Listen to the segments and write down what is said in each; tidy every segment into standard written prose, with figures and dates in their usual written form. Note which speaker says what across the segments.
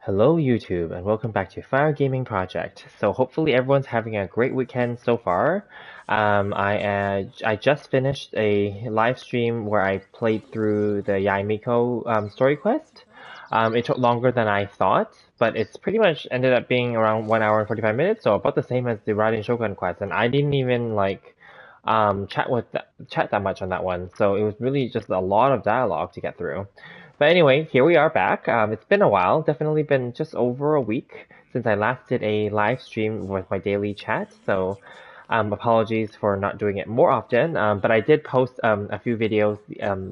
Speaker 1: Hello YouTube and welcome back to Fire Gaming Project. So hopefully everyone's having a great weekend so far. I just finished a live stream where I played through the Yaimiko story quest. It took longer than I thought, but it's pretty much ended up being around 1 hour and 45 minutes, so about the same as the Raiden Shogun quest. And I didn't even chat that much on that one, so it was really just a lot of dialogue to get through. But anyway, here we are back. It's been a while, definitely been just over a week since I last did a live stream with my daily chat, so apologies for not doing it more often. But I did post a few videos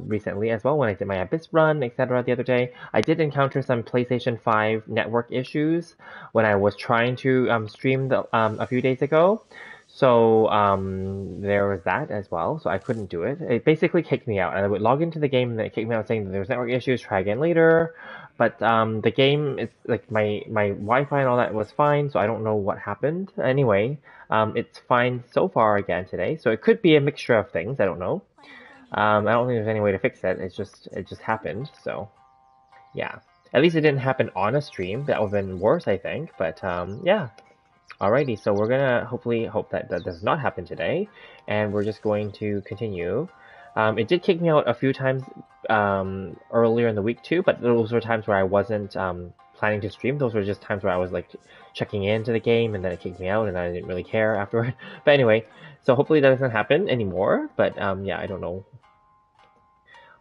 Speaker 1: recently as well when I did my Abyss run, etc. the other day. I did encounter some PlayStation 5 network issues when I was trying to stream a few days ago. So there was that as well. So I couldn't do it. It basically kicked me out. I would log into the game and it kicked me out saying that there was network issues. Try again later. But the game is like my Wi-Fi and all that was fine. So I don't know what happened. Anyway, it's fine so far again today. So it could be a mixture of things. I don't know. I don't think there's any way to fix it. It just happened. So yeah. At least it didn't happen on a stream. That would have been worse, I think. But yeah. Alrighty, so we're gonna hopefully hope that that does not happen today, and we're just going to continue. It did kick me out a few times earlier in the week too, but those were times where I wasn't planning to stream. Those were just times where I was like checking into the game, and then it kicked me out, and I didn't really care afterward. But anyway, so hopefully that doesn't happen anymore. But yeah, I don't know.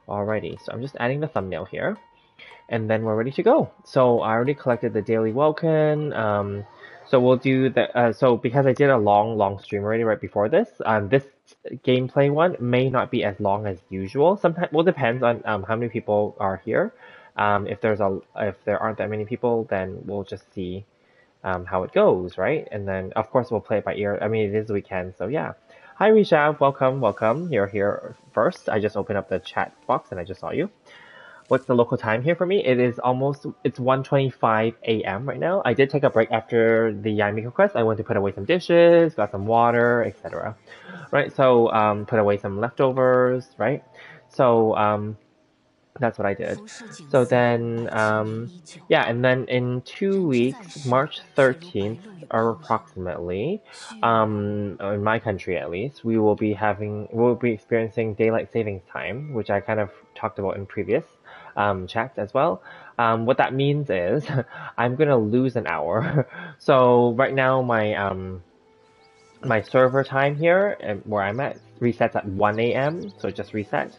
Speaker 1: Alrighty, so I'm just adding the thumbnail here, and then we're ready to go. So I already collected the daily Welkin. So we'll do the so because I did a long stream already right before this. This gameplay one may not be as long as usual. Sometimes, well, depends on how many people are here. If there aren't that many people, then we'll just see how it goes, right? And then of course we'll play it by ear. I mean, it is the weekend, so yeah. Hi Rishav, welcome. You're here first. I just opened up the chat box and I just saw you. What's the local time here for me? It's 1:25 a.m. right now. I did take a break after the Yaimiko quest. I went to put away some dishes, got some water, etc. Right, so put away some leftovers, right? So that's what I did. So then, yeah, and then in 2 weeks, March 13th, or approximately, in my country at least, we'll be experiencing daylight savings time, which I kind of talked about in previous chats as well. What that means is I'm gonna lose an hour. So right now, my server time here, where I'm at, resets at 1 a.m. So it just reset.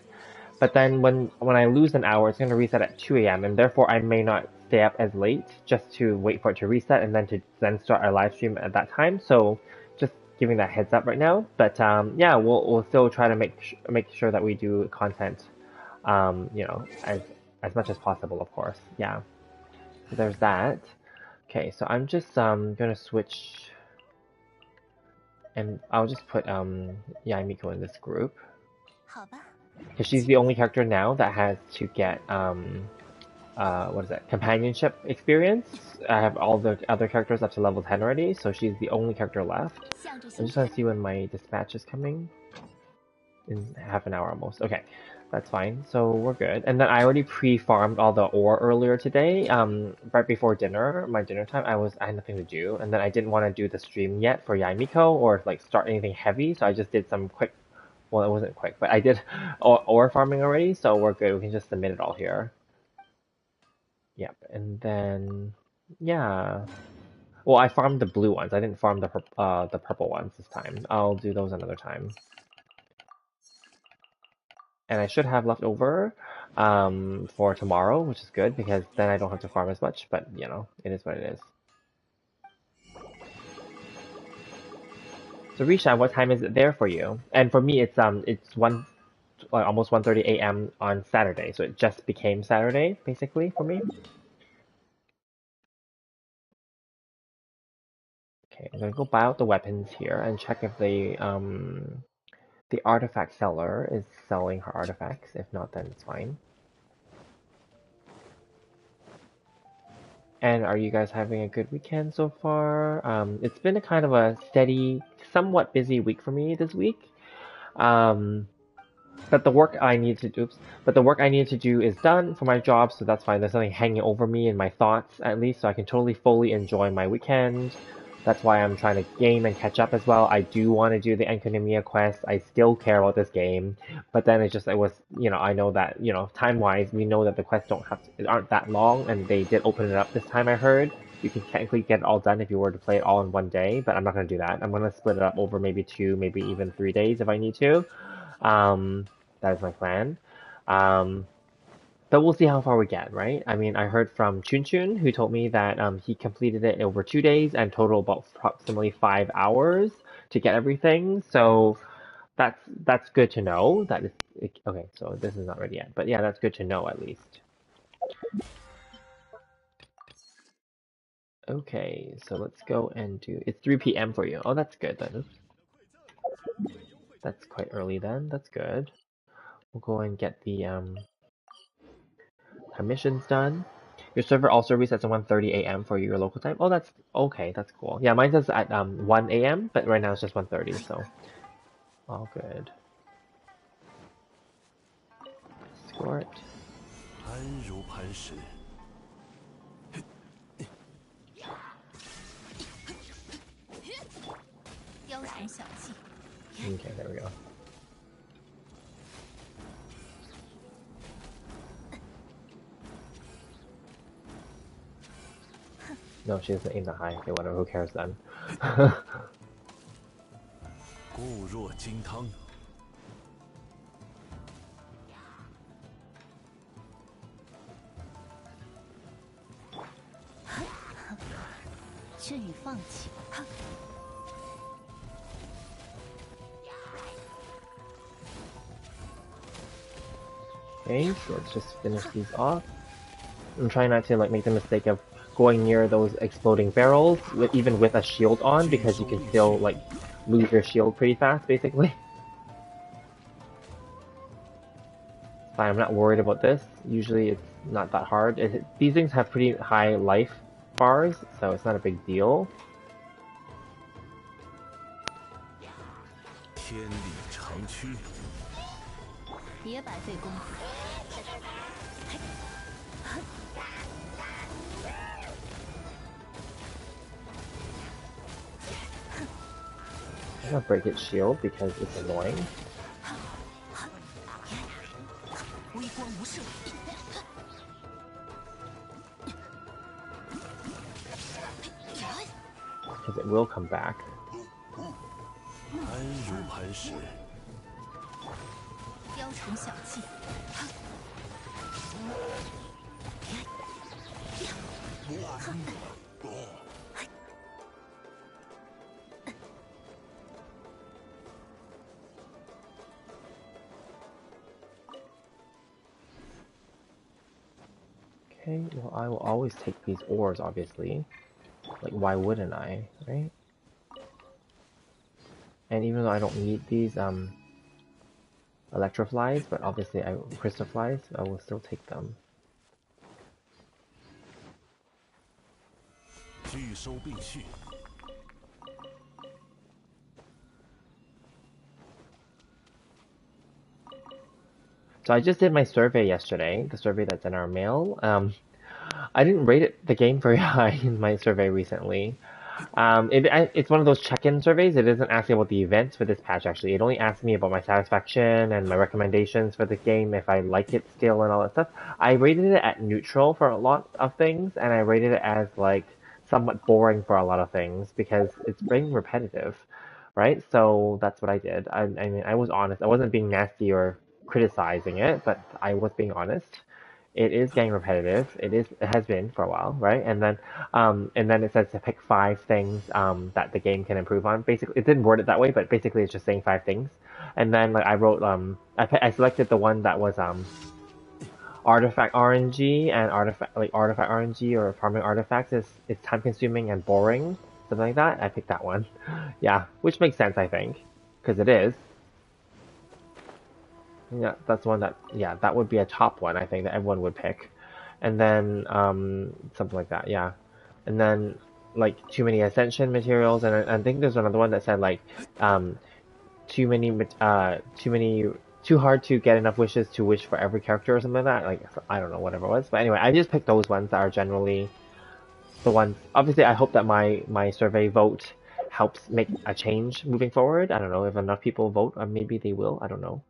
Speaker 1: But then when I lose an hour, it's going to reset at 2 a.m. and therefore I may not stay up as late just to wait for it to reset and then start our live stream at that time. So just giving that heads up right now. But yeah, we'll still try to make sure that we do content, as much as possible, of course. Yeah. So there's that. Okay, so I'm just gonna switch, and I'll just put Yaimiko in this group. Because she's the only character now that has to get what is that, companionship experience. I have all the other characters up to level 10 already, so she's the only character left. I'm just gonna see when my dispatch is coming. In half an hour almost. Okay, that's fine. So we're good. And then I already pre-farmed all the ore earlier today. Right before dinner, my dinner time, I had nothing to do, and then I didn't want to do the stream yet for Yaimiko or like start anything heavy, so I just did some quick. Well, it wasn't quick, but I did ore farming already, so we're good. We can just submit it all here. Yep, and then yeah. Well, I farmed the blue ones. I didn't farm the purple ones this time. I'll do those another time. And I should have left over for tomorrow, which is good because then I don't have to farm as much. But you know, it is what it is. So Risha, what time is it there for you? And for me, it's almost 1:30 a.m. on Saturday, so it just became Saturday basically for me. Okay, I'm gonna go buy out the weapons here and check if the artifact seller is selling her artifacts. If not, then it's fine. And are you guys having a good weekend so far? It's been a kind of a steady, somewhat busy week for me this week. Um, But the work I need to do, but the work I need to do is done for my job, so that's fine. There's nothing hanging over me in my thoughts, at least, so I can totally fully enjoy my weekend. That's why I'm trying to game and catch up as well. I do want to do the Enkanomiya quest. I still care about this game, but then it was, I know that, time-wise, we know that the quests aren't that long, and they did open it up this time, I heard. You can technically get it all done if you were to play it all in one day, but I'm not going to do that. I'm going to split it up over maybe 2, maybe even 3 days if I need to. Um, that is my plan. Um, but we'll see how far we get, right? I mean, I heard from Chun Chun, who told me that he completed it over 2 days and total about approximately 5 hours to get everything. So that's good to know. Okay. So this is not ready yet, but yeah, that's good to know at least. Okay, so let's go and do. It's 3 p.m. for you. Oh, that's good then. That's quite early then. That's good. We'll go and get the missions done. Your server also resets at 1:30 a.m. for your local time. Oh, that's okay. That's cool. Yeah, mine says at 1 a.m., but right now it's just 1:30, so all good. Escort.
Speaker 2: 安如磐石。
Speaker 3: 雕虫小技。
Speaker 1: Okay, there we go. No, she doesn't aim that high. Okay, whatever. Who cares then?
Speaker 2: 固若金汤。
Speaker 3: 却已放弃。
Speaker 1: Okay, so let's just finish these off. I'm trying not to make the mistake of going near those exploding barrels, even with a shield on, because you can still lose your shield pretty fast, basically. Fine, I'm not worried about this. Usually it's not that hard. These things have pretty high life bars, so it's not a big deal.
Speaker 2: 天理长驱。
Speaker 3: 别白费功夫。
Speaker 1: I'm gonna break its shield because it's annoying.
Speaker 3: 微光无射。
Speaker 1: Because it will come back.
Speaker 2: 安如磐石。
Speaker 3: 雕虫小技。
Speaker 1: Okay, well I will always take these ores, obviously. Why wouldn't I, right? And even though I don't need these electroflies, but obviously crystal flies, I will still take them.
Speaker 2: 拒收并蓄。
Speaker 1: So I just did my survey yesterday, the survey that's in our mail. I didn't rate the game very high in my survey recently. It's one of those check-in surveys. It doesn't ask me about the events for this patch, actually. It only asks me about my satisfaction and my recommendations for the game, if I like it still and all that stuff. I rated it at neutral for a lot of things, and I rated it as, somewhat boring for a lot of things, because it's being repetitive, right? So that's what I did. I mean, I was honest. I wasn't being nasty or criticizing it, but I was being honest. It is getting repetitive. It has been for a while, right? And then it says to pick 5 things that the game can improve on. Basically, it didn't word it that way, but basically it's just saying 5 things. And then I wrote I selected the one that was artifact RNG, and artifact RNG or farming artifacts is time consuming and boring, something like that. I picked that one. Yeah, which makes sense, I think, because it is. Yeah, that's one that would be a top one, I think, that everyone would pick. And then, something like that, yeah. And then, too many ascension materials, and I think there's another one that said, too many too hard to get enough wishes to wish for every character or something like that. Like, I don't know, whatever it was. But anyway, I just picked those ones that are generally the ones. Obviously, I hope that my survey vote helps make a change moving forward. I don't know if enough people vote, or maybe they will. I don't know.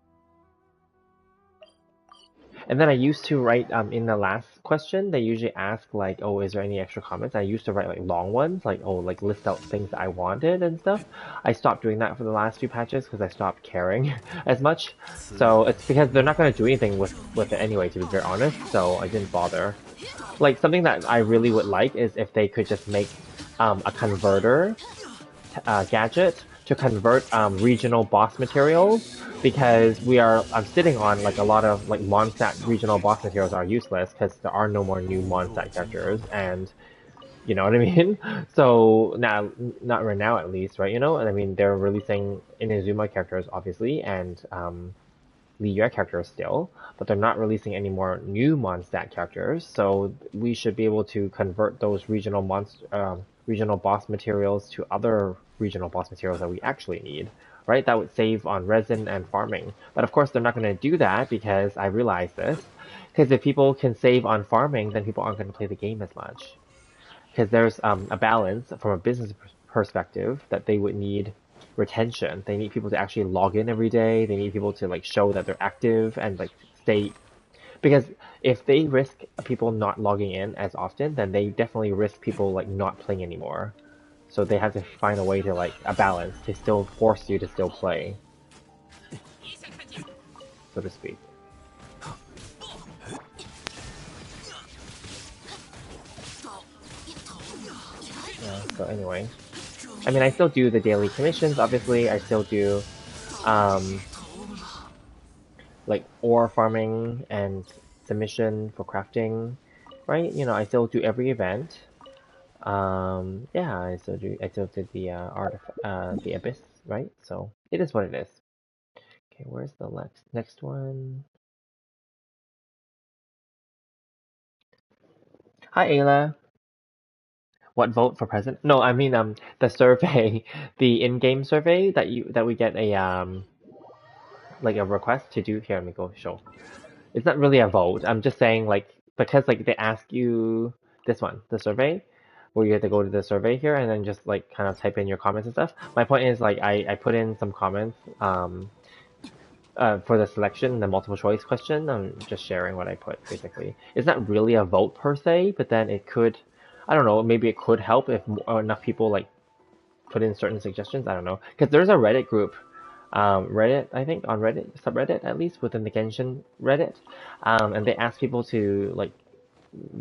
Speaker 1: And then I used to write in the last question, they usually ask like, oh, is there any extra comments? I used to write like long ones, like, oh, like list out things that I wanted and stuff. I stopped doing that for the last few patches because I stopped caring as much. So it's because they're not going to do anything with it anyway, to be very honest. So I didn't bother. Like something that I really would like is if they could just make a converter gadget to convert regional boss materials, because I'm sitting on like a lot of like Mondstadt regional boss materials are useless because there are no more new Mondstadt characters, and you know what I mean. So now, not right now at least, right? You know, and I mean they're releasing Inazuma characters obviously, and Li Yue characters still, but they're not releasing any more new Mondstadt characters. So we should be able to convert those regional boss materials to other regional boss materials that we actually need, right? That would save on resin and farming. But of course, they're not going to do that because I realize this. Because if people can save on farming, then people aren't going to play the game as much. Because there's a balance from a business perspective that they would need retention. They need people to actually log in every day. They need people to like show that they're active and like stay. Because if they risk people not logging in as often, then they definitely risk people like not playing anymore. So they have to find a way to like a balance to still force you to still play, so to speak. Yeah, so anyway. I mean, I still do the daily commissions, obviously. I still do, um, like, ore farming and submission for crafting, right? You know, I still do every event. Yeah, I still did the, the Abyss, right? So, it is what it is. Okay, where's the next one? Hi, Ayla. What vote for president? No, I mean, the survey, the in-game survey that we get a, like a request to do. Here, let me go show. It's not really a vote. I'm just saying like because like they ask you this one, the survey, where you have to go to the survey here and then just like kind of type in your comments and stuff. My point is like I put in some comments for the selection, the multiple choice question. I'm just sharing what I put basically. It's not really a vote per se, but then it could, I don't know, maybe it could help if enough people like put in certain suggestions. I don't know, because there's a Reddit group, Reddit, I think on Reddit subreddit at least within the Genshin Reddit, and they ask people to like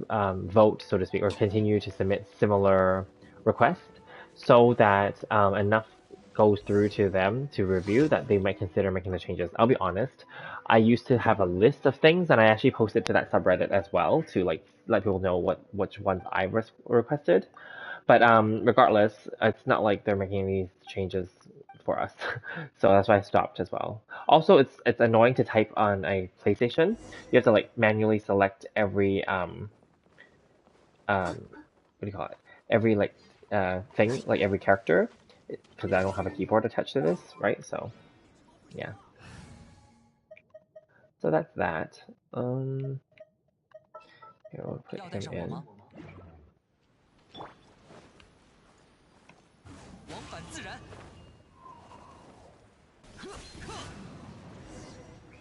Speaker 1: vote, so to speak, or continue to submit similar requests, so that enough goes through to them to review that they might consider making the changes. I'll be honest, I used to have a list of things, and I actually posted to that subreddit as well to like let people know which ones I requested. But regardless, it's not like they're making these changes for us, so that's why I stopped as well. Also, it's annoying to type on a PlayStation. You have to like manually select every what do you call it? Every like thing, like every character, because I don't have a keyboard attached to this, right? So yeah. So that's that. Here we'll put him in.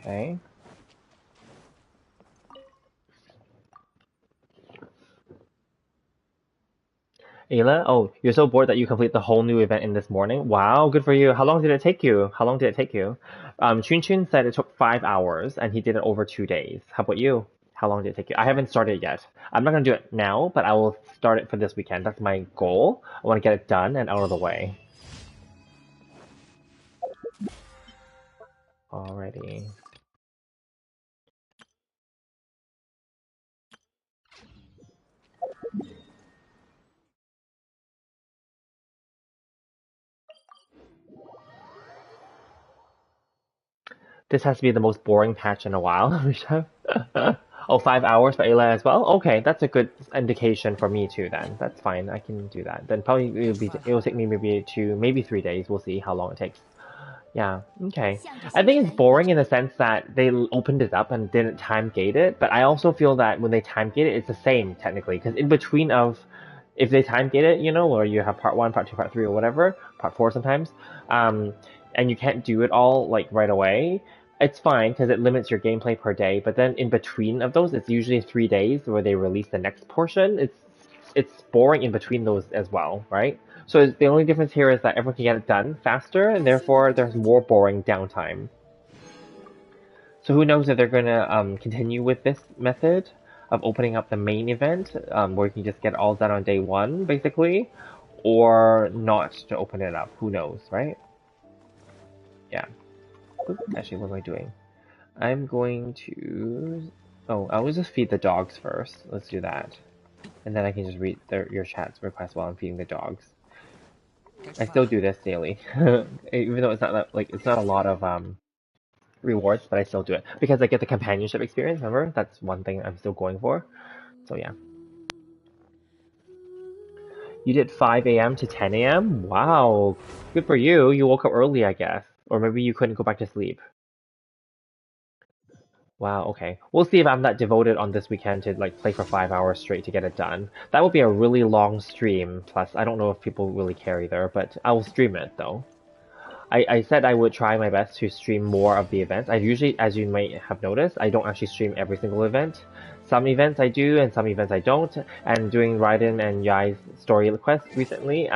Speaker 1: Okay. Ayla, oh, you're so bored that you complete the whole new event in this morning? Wow, good for you. How long did it take you? How long did it take you? Chun Chun said it took 5 hours and he did it over 2 days. How about you? How long did it take you? I haven't started yet. I'm not gonna do it now, but I will start it for this weekend. That's my goal. I want to get it done and out of the way. Alrighty. This has to be the most boring patch in a while, Rishabh. Oh, 5 hours for Ayla as well? Okay, that's a good indication for me too then. That's fine, I can do that. Then probably it will take me maybe 2, maybe 3 days. We'll see how long it takes. Yeah, okay.
Speaker 3: 向着
Speaker 1: I
Speaker 3: 星
Speaker 1: think it's
Speaker 3: 辰一
Speaker 1: boring
Speaker 3: 直
Speaker 1: in the sense that they opened it up and didn't time gate it, but I also feel that when they time gate it, it's the same technically, because in between of, if they time gate it, or you have part one, part two, part three, or whatever, part four sometimes, um, and you can't do it all like right away, it's fine because it limits your gameplay per day. But then in between of those, it's usually 3 days where they release the next portion. It's boring in between those as well, right? So the only difference here is that everyone can get it done faster, and
Speaker 3: 在星辰
Speaker 1: therefore
Speaker 3: 的
Speaker 1: there's
Speaker 3: 附近，more
Speaker 1: boring downtime. So who knows if they're gonna continue with this method of opening up the main event, where you can just get it all done on day one, basically, or not to open it up. Who knows, right? Yeah. Oops, actually, what am I doing? I'm going to. Oh, I'll just feed the dogs first. Let's do that, and then I can just read your chat's request while I'm feeding the dogs.
Speaker 4: 该出
Speaker 1: I
Speaker 4: 发
Speaker 1: still
Speaker 4: 了。
Speaker 1: do this daily, even though it's not like it's not a lot of rewards, but I still do it because I get the companionship experience. Remember, that's one thing I'm still going for. So yeah, you did 5 a.m. to 10 a.m. Wow, good for you. You woke up early, I guess, or maybe you couldn't go back to sleep. Wow, okay. We'll see if I'm that devoted on this weekend to like play for 5 hours straight to get it done. That would be a really long stream. Plus, I don't know if people really care either, but I will stream it though. I said I would try my best to stream more of the events. I usually, as you might have noticed, I don't actually stream every single event. Some events I do, and some events I don't. And doing Raiden and Yai's story quest recently,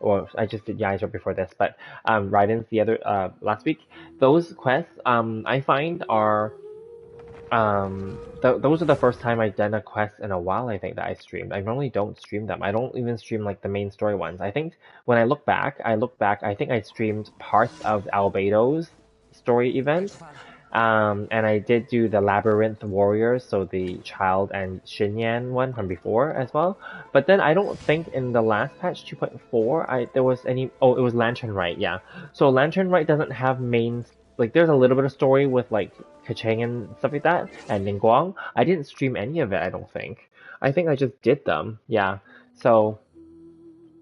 Speaker 1: or I just did Yai's right before this, but Raiden's the other last week. Those quests, I find are those are the first time I've done a quest in a while, I think, that I streamed. I normally don't stream them. I don't even stream like the main story ones. I think when I look back, I think I streamed parts of Albedo's story
Speaker 4: 该
Speaker 1: event.
Speaker 4: 出发了。
Speaker 1: And I did do the Labyrinth Warriors, so the Child and Xinyan one from before as well. But then I don't think in the last patch 2.4 there was any. Oh, it was Lantern Rite, yeah. So Lantern Rite doesn't have main, like there's a little bit of story with like Kachang and stuff like that, and Ningguang. I didn't stream any of it, I don't think. I think I just did them, yeah. So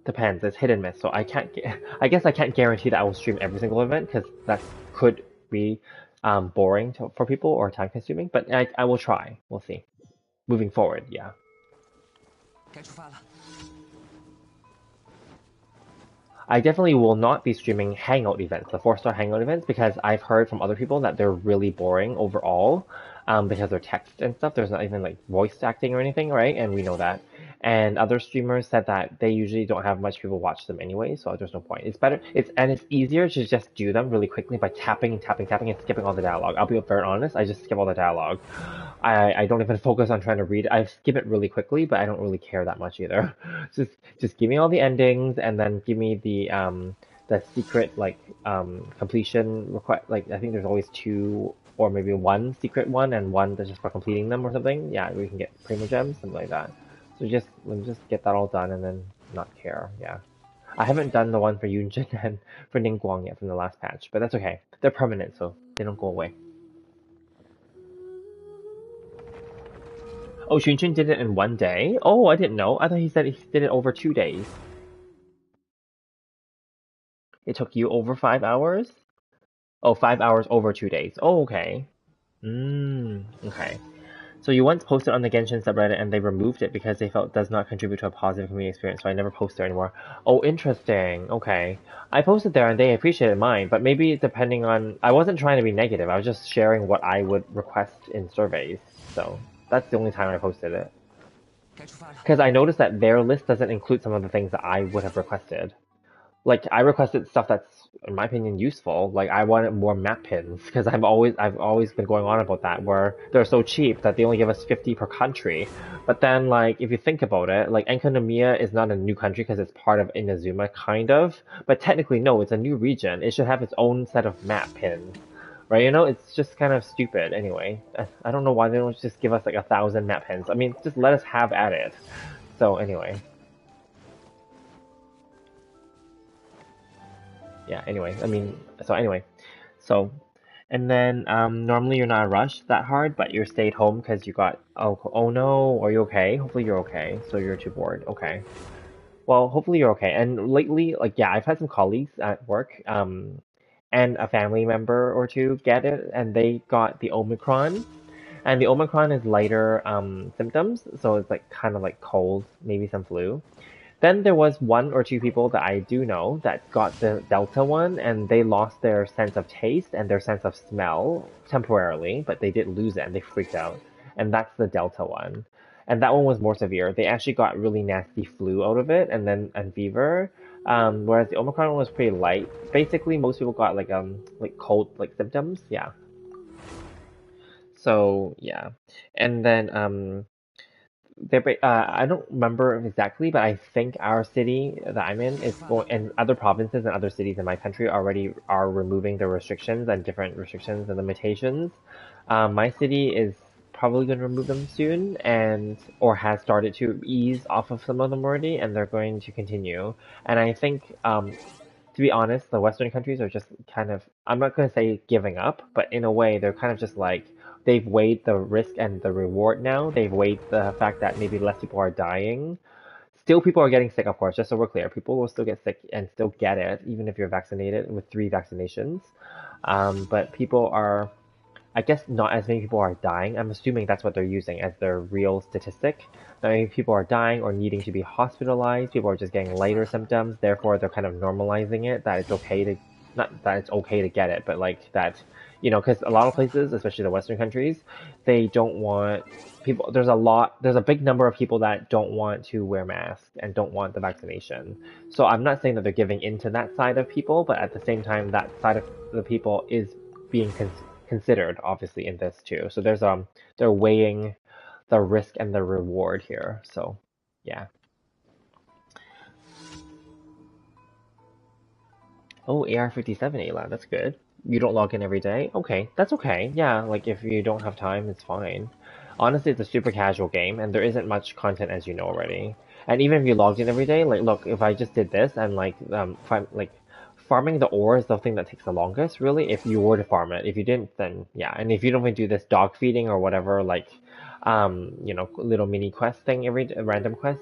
Speaker 1: depends. It's hit and miss. So I can't. I guess I can't guarantee that I will stream every single event because that could be boring for people or time consuming. But I will try. We'll see. Moving forward, yeah.
Speaker 4: 该出发了。
Speaker 1: I definitely will not be streaming hangout events, the 4-star hangout events, because I've heard from other people that they're really boring overall, because they're text and stuff. There's not even like voice acting or anything, right? And we know that. And other streamers said that they usually don't have much people watch them anyway, so there's no point. It's better, it's easier to just do them really quickly by tapping and tapping, tapping, and skipping all the dialogue. I'll be very honest, I just skip all the dialogue. I don't even focus on trying to read. I skip it really quickly, but I don't really care that much either. Just give me all the endings and then give me the secret like completion request. Like I think there's always two or maybe one secret one and one that's just for completing them or something. Yeah, we can get Primo Gems, something like that. So just let me just get that all done and then not care. Yeah. I haven't done the one for Yunjin and for Ningguang yet from the last patch, but that's okay. They're permanent, so they don't go away. Oh, Xuanchun did it in 1 day? Oh, I didn't know. I thought he said he did it over 2 days. It took you over 5 hours? Oh, 5 hours over 2 days. Oh, okay. Okay. So you once posted on the Genshin subreddit and they removed it because they felt it does not contribute to a positive community experience, so I never post there anymore. Oh, interesting. Okay. I posted there and they appreciated mine, but maybe depending on... I wasn't trying to be negative, I was just sharing what I would request in surveys. So that's the only time I posted it.
Speaker 4: 该出发了。
Speaker 1: Because I noticed that their list doesn't include some of the things that I would have requested. Like I requested stuff that's, in my opinion, useful. Like I wanted more map pins because I've always been going on about that, where they're so cheap that they only give us 50 per country. But then, like if you think about it, like Enkanomiya is not a new country because it's part of Inazuma, kind of. But technically, no, it's a new region. It should have its own set of map pins, right? It's just kind of stupid. Anyway, I don't know why they don't just give us like 1,000 map pins. I mean, just let us have at it. So anyway. Yeah, anyway, I mean, so anyway, so, and then normally you're not rushed that hard, but you stayed home because you got, oh no, are you okay? Hopefully you're okay, so you're too bored, okay. Well, hopefully you're okay, and lately, like, yeah, I've had some colleagues at work, and a family member or two get it, and they got the Omicron. And the Omicron is lighter symptoms, so it's like kind of like cold, maybe some flu. Then there was one or two people that I do know that got the Delta one, and they lost their sense of taste and their sense of smell temporarily, but they did lose it and they freaked out. And that's the Delta one. And that one was more severe. They actually got really nasty flu out of it, and fever. Whereas the Omicron one was pretty light. Basically, most people got like cold like symptoms. Yeah. So yeah, and then I don't remember exactly, but I think our city that I'm in is going, and other provinces and other cities in my country already are removing the restrictions and different restrictions and limitations. My city is probably going to remove them soon, and or has started to ease off of some of them already, and they're going to continue. And I think, to be honest, the Western countries are just kind of, I'm not going to say giving up, but in a way, they're kind of just like, they've weighed the risk and the reward now. They've weighed the fact that maybe less people are dying. Still, people are getting sick, of course, just so we're clear. People will still get sick and still get it, even if you're vaccinated with 3 vaccinations. But people are, I guess not as many people are dying. I'm assuming that's what they're using as their real statistic. Not many people are dying or needing to be hospitalized. People are just getting lighter symptoms. Therefore, they're kind of normalizing it that it's okay to, not that it's okay to get it, but like that, because a lot of places, especially the Western countries, they don't want people. There's a big number of people that don't want to wear masks and don't want the vaccination. So I'm not saying that they're giving into that side of people, but at the same time, that side of the people is being considered obviously in this too. So they're weighing the risk and the reward here. So yeah. Oh, AR57 Ayla, that's good. You don't log in every day? Okay, that's okay. Yeah, like if you don't have time, it's fine. Honestly, it's a super casual game, and there isn't much content as you know already. And even if you logged in every day, like look, if I just did this and farming the ore is the thing that takes the longest, really, if you were to farm it. If you didn't, then yeah. And if you don't even do this dog feeding or whatever, like little mini quest thing every random quest,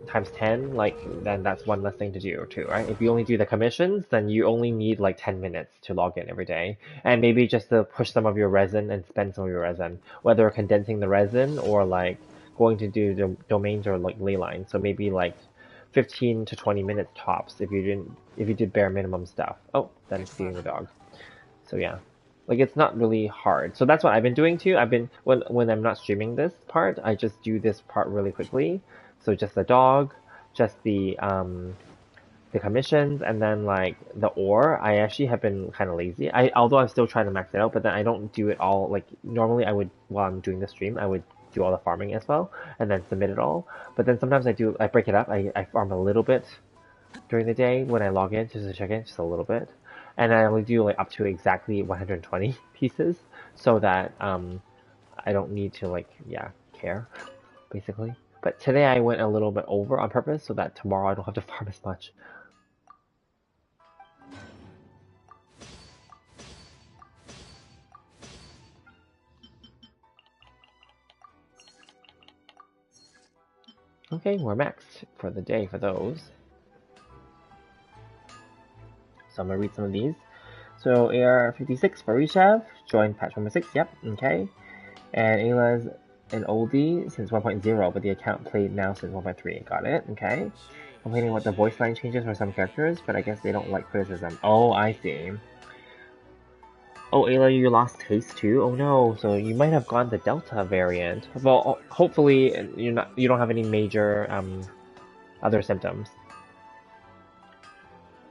Speaker 1: times 10, like, then that's one less thing to do too, right? If you only do the commissions, then you only need like 10 minutes to log in every day. And maybe just to push some of your resin and spend some of your resin, whether condensing the resin or like going to do the domains or like ley lines. So maybe like 15 to 20 minutes tops if you did bare minimum stuff. Oh, then it's feeding the dog. So yeah. Like it's not really hard. So that's what I've been doing too. I've been when I'm not streaming this part, I just do this part really quickly. So just the dog, just the commissions, and then like the ore. I actually have been kind of lazy. Although I'm still trying to max it out, but then I don't do it all. Like normally I would, while I'm doing the stream, I would do all the farming as well and then submit it all. But then sometimes I break it up. I farm a little bit during the day when I log in just to check in, just a little bit. And I only do like up to exactly 120 pieces so that I don't need to like care basically. But today I went a little bit over on purpose so that tomorrow I don't have to farm as much. Okay, we're maxed for the day for those. So I'm gonna read some of these. So AR56 for Rishav, joined patch number 6, yep, okay. And Ayla's an oldie since 1.0, but the account played now since 1.3, got it, okay. Complaining about the voice line changes for some characters, but I guess they don't like criticism. Oh, I see. Oh, Ayla, you lost taste too? Oh no, so you might have gone the Delta variant. Well, hopefully you don't have any major other symptoms.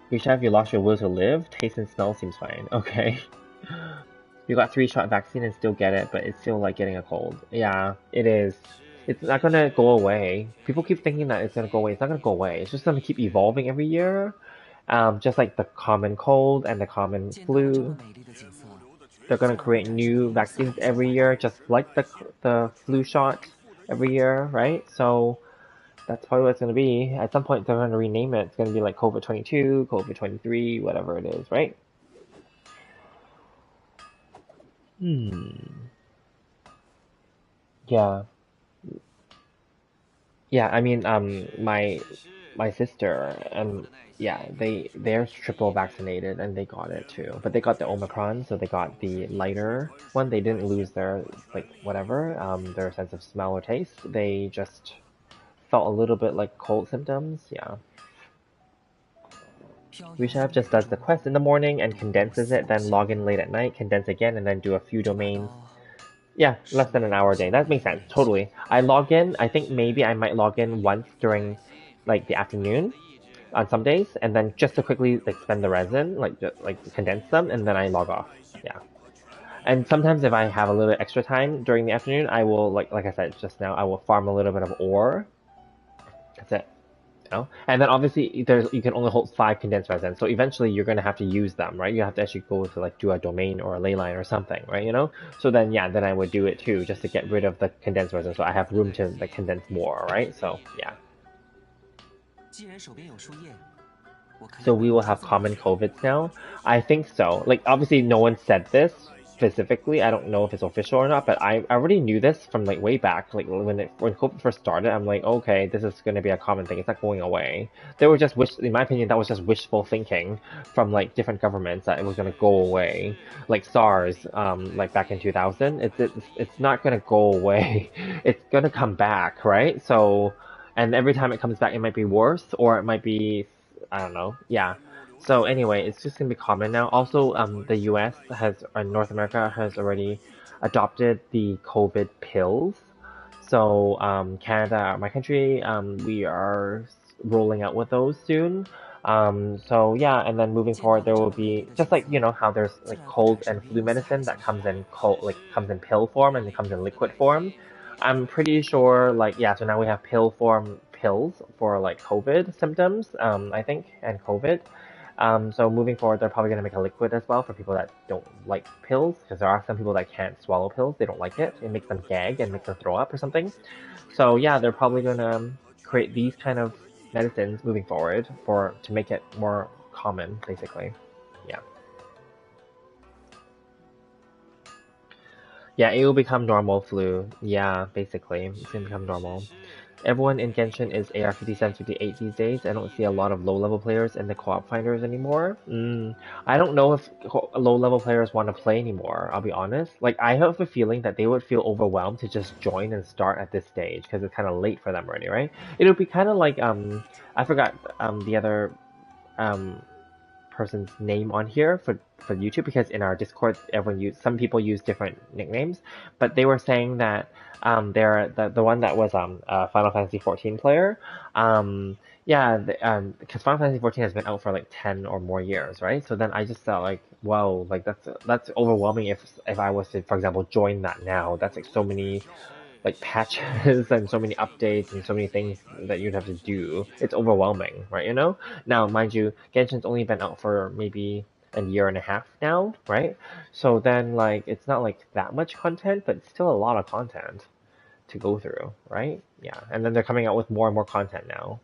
Speaker 1: Rishav, you lost your will to live? Taste and smell seems fine. Okay. You got 3-shot vaccine and still get it, but it's still like getting a cold. Yeah, it is. It's not gonna go away. People keep thinking that it's gonna go away. It's not gonna go away. It's just gonna keep evolving every year. Just like the common cold and the common flu. They're gonna create new vaccines every year, just like the flu shot every year, right? So that's probably what it's gonna be. At some point, they're gonna rename it. It's gonna be like COVID-22, COVID-23, whatever it is, right? Hmm. Yeah. Yeah, I mean, my my sister, yeah, they're triple vaccinated and they got it too. But they got the Omicron, so they got the lighter one. They didn't lose their like whatever, their sense of smell or taste. They just felt a little bit like cold symptoms. Yeah.
Speaker 4: 飘摇
Speaker 1: Reshab
Speaker 4: 风
Speaker 1: just
Speaker 4: 雨
Speaker 1: does
Speaker 4: 中
Speaker 1: the quest in the morning and
Speaker 4: 度过
Speaker 1: condenses
Speaker 4: 死
Speaker 1: it,
Speaker 4: 亡
Speaker 1: then
Speaker 4: 线，
Speaker 1: log in late at night, condense again, and then do a few
Speaker 4: 这把
Speaker 1: domains.
Speaker 4: 刀
Speaker 1: Yeah,
Speaker 4: 是
Speaker 1: less
Speaker 4: 为
Speaker 1: than an
Speaker 4: 了
Speaker 1: hour
Speaker 4: 我
Speaker 1: a day.
Speaker 4: 向
Speaker 1: That
Speaker 4: 未
Speaker 1: makes
Speaker 4: 来
Speaker 1: sense.
Speaker 4: 练习。
Speaker 1: Totally. I log in. I think maybe I might log in once during like the afternoon on some days, and then just to quickly like spend the resin, like like condense them, and then I log off. Yeah. And sometimes if I have a little extra time during the afternoon, I will like I said just now, I will farm a little bit of ore. That's it. You know? And then obviously there's you can only hold 5 condensed resins, so eventually you're gonna have to use them, right? You have to actually go to like do a domain or a ley line or something, right? You know? So then yeah, then I would do it too, just to get rid of the condensed resin, so I have room to like condense more, right? So yeah.
Speaker 4: 既然手边有树叶，我可以
Speaker 1: So
Speaker 4: 为
Speaker 1: we
Speaker 4: 你
Speaker 1: will
Speaker 4: 制
Speaker 1: have
Speaker 4: 作一
Speaker 1: common
Speaker 4: 些。
Speaker 1: COVIDs now? I think so. Like, obviously no one said this specifically. I don't know if it's official or not, but I already knew this from like way back. Like when COVID first started, I'm like, okay, this is going to be a common thing. It's not going away. They were just in my opinion, that was just wishful thinking from like different governments that it was going to go away. Like SARS, like back in 2000, it's not going to go away. It's going to come back, right? So, and every time it comes back, it might be worse or it might be I don't know. Yeah. So anyway, it's just gonna be common now. Also, the U.S. has, North America has already adopted the COVID pills. So, Canada, my country, we are rolling out with those soon. So yeah, and then moving
Speaker 4: 见到
Speaker 1: forward,
Speaker 4: 了
Speaker 1: there
Speaker 4: 这
Speaker 1: will
Speaker 4: 么美丽
Speaker 1: be
Speaker 4: 的
Speaker 1: just
Speaker 4: 景
Speaker 1: like
Speaker 4: 色，
Speaker 1: how there's
Speaker 4: 自
Speaker 1: like
Speaker 4: 然会
Speaker 1: cold
Speaker 4: 产生
Speaker 1: and
Speaker 4: 一
Speaker 1: flu
Speaker 4: 丝丝的
Speaker 1: medicine that
Speaker 4: 惊喜。
Speaker 1: comes in comes in pill form and it comes in liquid form. I'm pretty sure like yeah, so now we have pill form pills for like COVID symptoms, I think, and COVID. So moving forward, they're probably gonna make a liquid as well for people that don't like pills, because there are some people that can't swallow pills. They don't like it. It makes them gag and makes them throw up or something. So yeah, they're probably gonna create these kind of medicines moving forward for to make it more common, basically. Yeah. Yeah, it will become normal flu. Yeah, basically, it's gonna become normal. Everyone in Genshin is AR57, 58 these days. I don't see a lot of low-level players in the co-op finders anymore. I don't know if low-level players want to play anymore, I'll be honest. Like, I have a feeling that they would feel overwhelmed to just join and start at this stage, because it's kind of late for them already, right? It'll be kind of like, I forgot, the other, um, person's name on here for YouTube, because in our Discord, some people use different nicknames, but they were saying that they're the one that was a Final Fantasy 14 player. Yeah, because Final Fantasy 14 has been out for like 10 or more years, right? So then I just felt like, whoa, like that's overwhelming if I was to, for example, join that now. That's like so many like patches and so many updates and so many things that you'd have to do. It's overwhelming, right? You know? Now, mind you, Genshin's only been out for maybe a year and a half now, right? So then, like, it's not like that much content, but it's still a lot of content to go through, right? Yeah. And then they're coming out with more and more content now.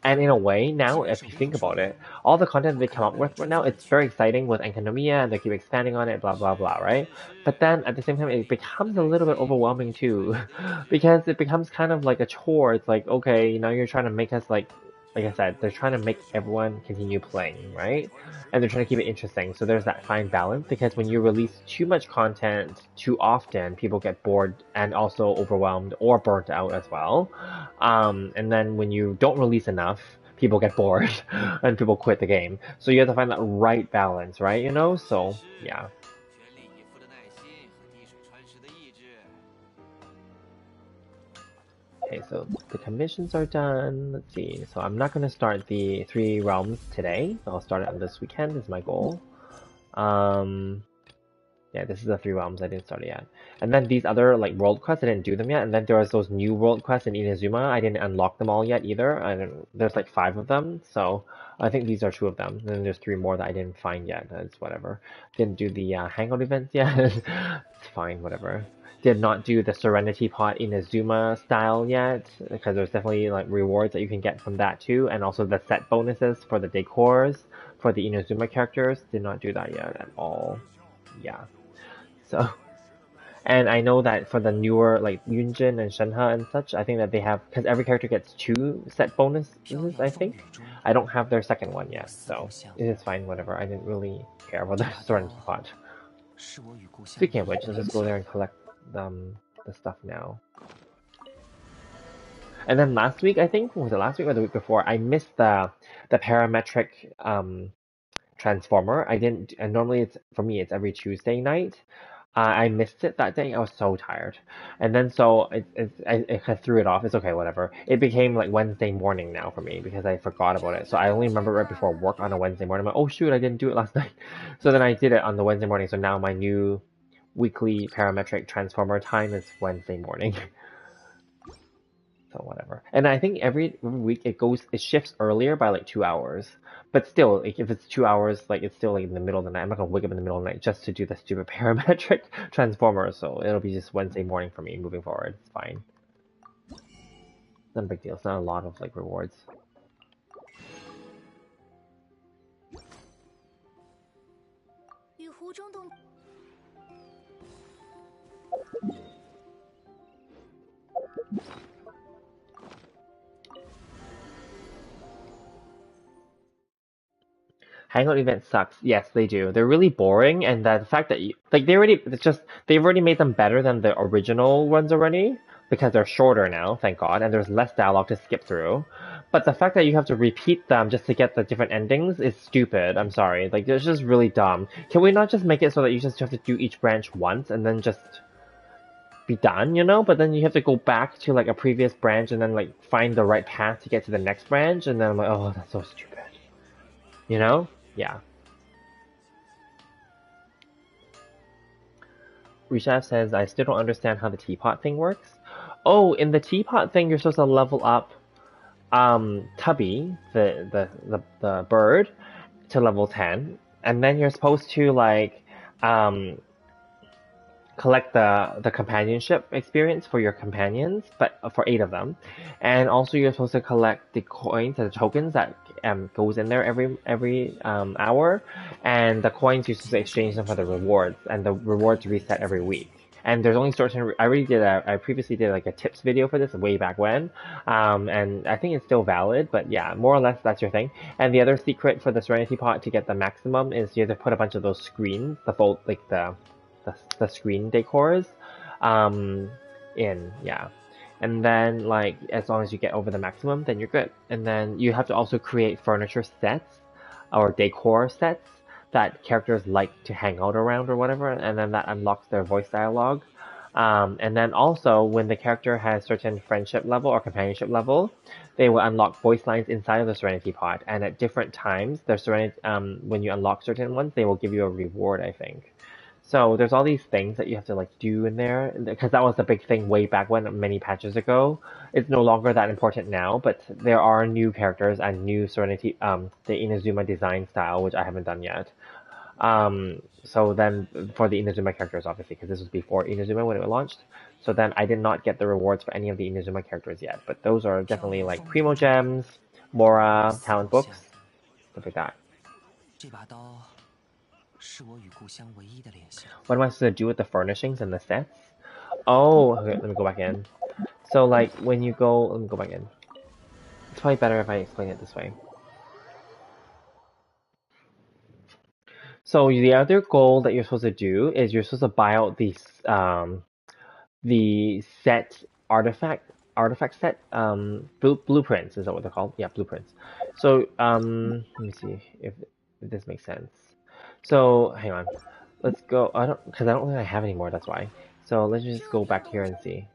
Speaker 1: And in a way,
Speaker 4: 既
Speaker 1: now,
Speaker 4: 然
Speaker 1: if
Speaker 4: 手
Speaker 1: you
Speaker 4: 边有
Speaker 1: think
Speaker 4: 树
Speaker 1: about
Speaker 4: 叶，
Speaker 1: it, all the content they
Speaker 4: 我可
Speaker 1: come
Speaker 4: 以
Speaker 1: up
Speaker 4: 为你
Speaker 1: with right
Speaker 4: 制
Speaker 1: now,
Speaker 4: 作一
Speaker 1: it's
Speaker 4: 些。
Speaker 1: very exciting with Enkanomiya, and they keep expanding on it, blah, blah, blah, right? But then at the same time, it becomes a little bit overwhelming too, because it becomes kind of like a chore. It's like, okay, now you're trying to make us like I said, they're trying to make everyone continue playing, right? And they're trying to keep it interesting. So there's that fine balance, because when you release too much content too often, people get bored and also overwhelmed or burnt out as well. And then when you don't release enough, people get bored and people quit the game. So you have to find that right balance, right? You know? So yeah.
Speaker 4: 全力以赴的耐心和滴水穿石的意志。
Speaker 1: Okay, so the commissions are done. Let's see. So I'm not going to start the 3 realms today. I'll start it on this weekend is my goal. Um, yeah, this is the 3 realms. I didn't start it yet. And then these other like world quests, I didn't do them yet. And then there was those new world quests in Inazuma. I didn't unlock them all yet either. There's like 5 of them. So I think these are 2 of them. And then there's 3 more that I didn't find yet. It's whatever. Didn't do the hangout events yet. It's fine, whatever. Did not do the Serenity Pot Inazuma style yet, because there's definitely like rewards that you can get from that too, and also the set bonuses for the decors for the Inazuma characters. Did not do that yet at all. Yeah. So, And I know that for the newer like Yunjin and Shenhe and such, I think that they have because every character gets 2 set bonuses.
Speaker 4: 飘摇
Speaker 1: I
Speaker 4: 风
Speaker 1: think
Speaker 4: 雨中，
Speaker 1: I don't have their second one
Speaker 4: 我
Speaker 1: yet,
Speaker 4: 似故
Speaker 1: so
Speaker 4: 乡。
Speaker 1: it is fine. Whatever. I didn't really care about the
Speaker 4: 这把刀
Speaker 1: Serenity Pot.
Speaker 4: 是我与故乡唯
Speaker 1: Speaking
Speaker 4: 一
Speaker 1: of
Speaker 4: 的
Speaker 1: which, let's
Speaker 4: 联
Speaker 1: just go
Speaker 4: 系。
Speaker 1: there and collect the stuff now. And then last week, I think, was it last week or the week before? I missed the parametric transformer. I didn't, and normally it's for me it's every Tuesday night. I missed it that day. I was so tired, and then so I kind of threw it off. It's okay, whatever. It became like Wednesday morning now for me because I forgot about it. So I only remember right before work on a Wednesday morning. I'm like, oh shoot, I didn't do it last night. So then I did it on the Wednesday morning. So now my new weekly parametric transformer time is Wednesday morning. So whatever. And I think every week it shifts earlier by like 2 hours. But still, like if it's 2 hours, like it's still like in the middle of the night. I'm not gonna wake up in the middle of the night just to do the stupid parametric transformer. So it'll be just Wednesday morning for me moving forward. It's fine. Not a big deal. It's not a lot of like rewards.
Speaker 3: 与湖中洞
Speaker 1: Hangout event sucks. Yes, they do. They're really boring, and the fact that they've already made them better than the original ones already because they're shorter now, thank God, and there's less dialogue to skip through. But the fact that you have to repeat them just to get the different endings is stupid. I'm sorry. Like it's just really dumb. Can we not just make it so that you just have to do each branch once and then just be done, you know? But then you have to go back to like a previous branch and then like find the right path to get to the next branch, and then I'm like, oh, that's so stupid. You know? Yeah. Rishav says, I still don't understand how the teapot thing works. Oh, in the teapot thing, you're supposed to level up Tubby, the bird, to level 10. And then you're supposed to, like, collect the companionship experience for your companions, but for 8 of them, and also you're supposed to collect the coins and the tokens that goes in there every hour, and the coins you're supposed to exchange them for the rewards, and the rewards reset every week. And there's only certain. I previously did like a tips video for this way back when, and I think it's still valid. But yeah, more or less that's your thing. And the other secret for the Serenity Pot to get the maximum is you have to put a bunch of those screens, the fold like the screen decors in, yeah. And then like as long as you get over the maximum, then you're good. And then you have to also create furniture sets or decor sets that characters like to hang out around or whatever, and then that unlocks their voice dialogue. And then also when the character has certain friendship level or companionship level, they will unlock voice lines inside of the Serenity Pod, and at different times, the Serenity when you unlock certain ones, they will give you a reward, I think. So there's all these things that you have to like do in there because that was the big thing way back when, many patches ago. It's no longer that important now, but there are new characters and new Serenity, the Inazuma design style, which I haven't done yet. So then for the Inazuma characters, obviously, because this was before Inazuma when it launched. So then I did not get the rewards for any of the Inazuma characters yet, but those are definitely like Primo Gems, Mora, talent books, stuff like that.
Speaker 4: 这把刀是我与故乡唯一的联系。
Speaker 1: What am I supposed to do with the furnishings and the sets? Oh, okay, let me go back in. So like when you go, let me go back in. It's probably better if I explain it this way. So the other goal that you're supposed to do is you're supposed to buy out the set artifact set blueprints, is that what they're called? Yeah, blueprints. So let me see if this makes sense. So hang on, let's go. I don't think I have any more. That's why. So let's just go back here and see.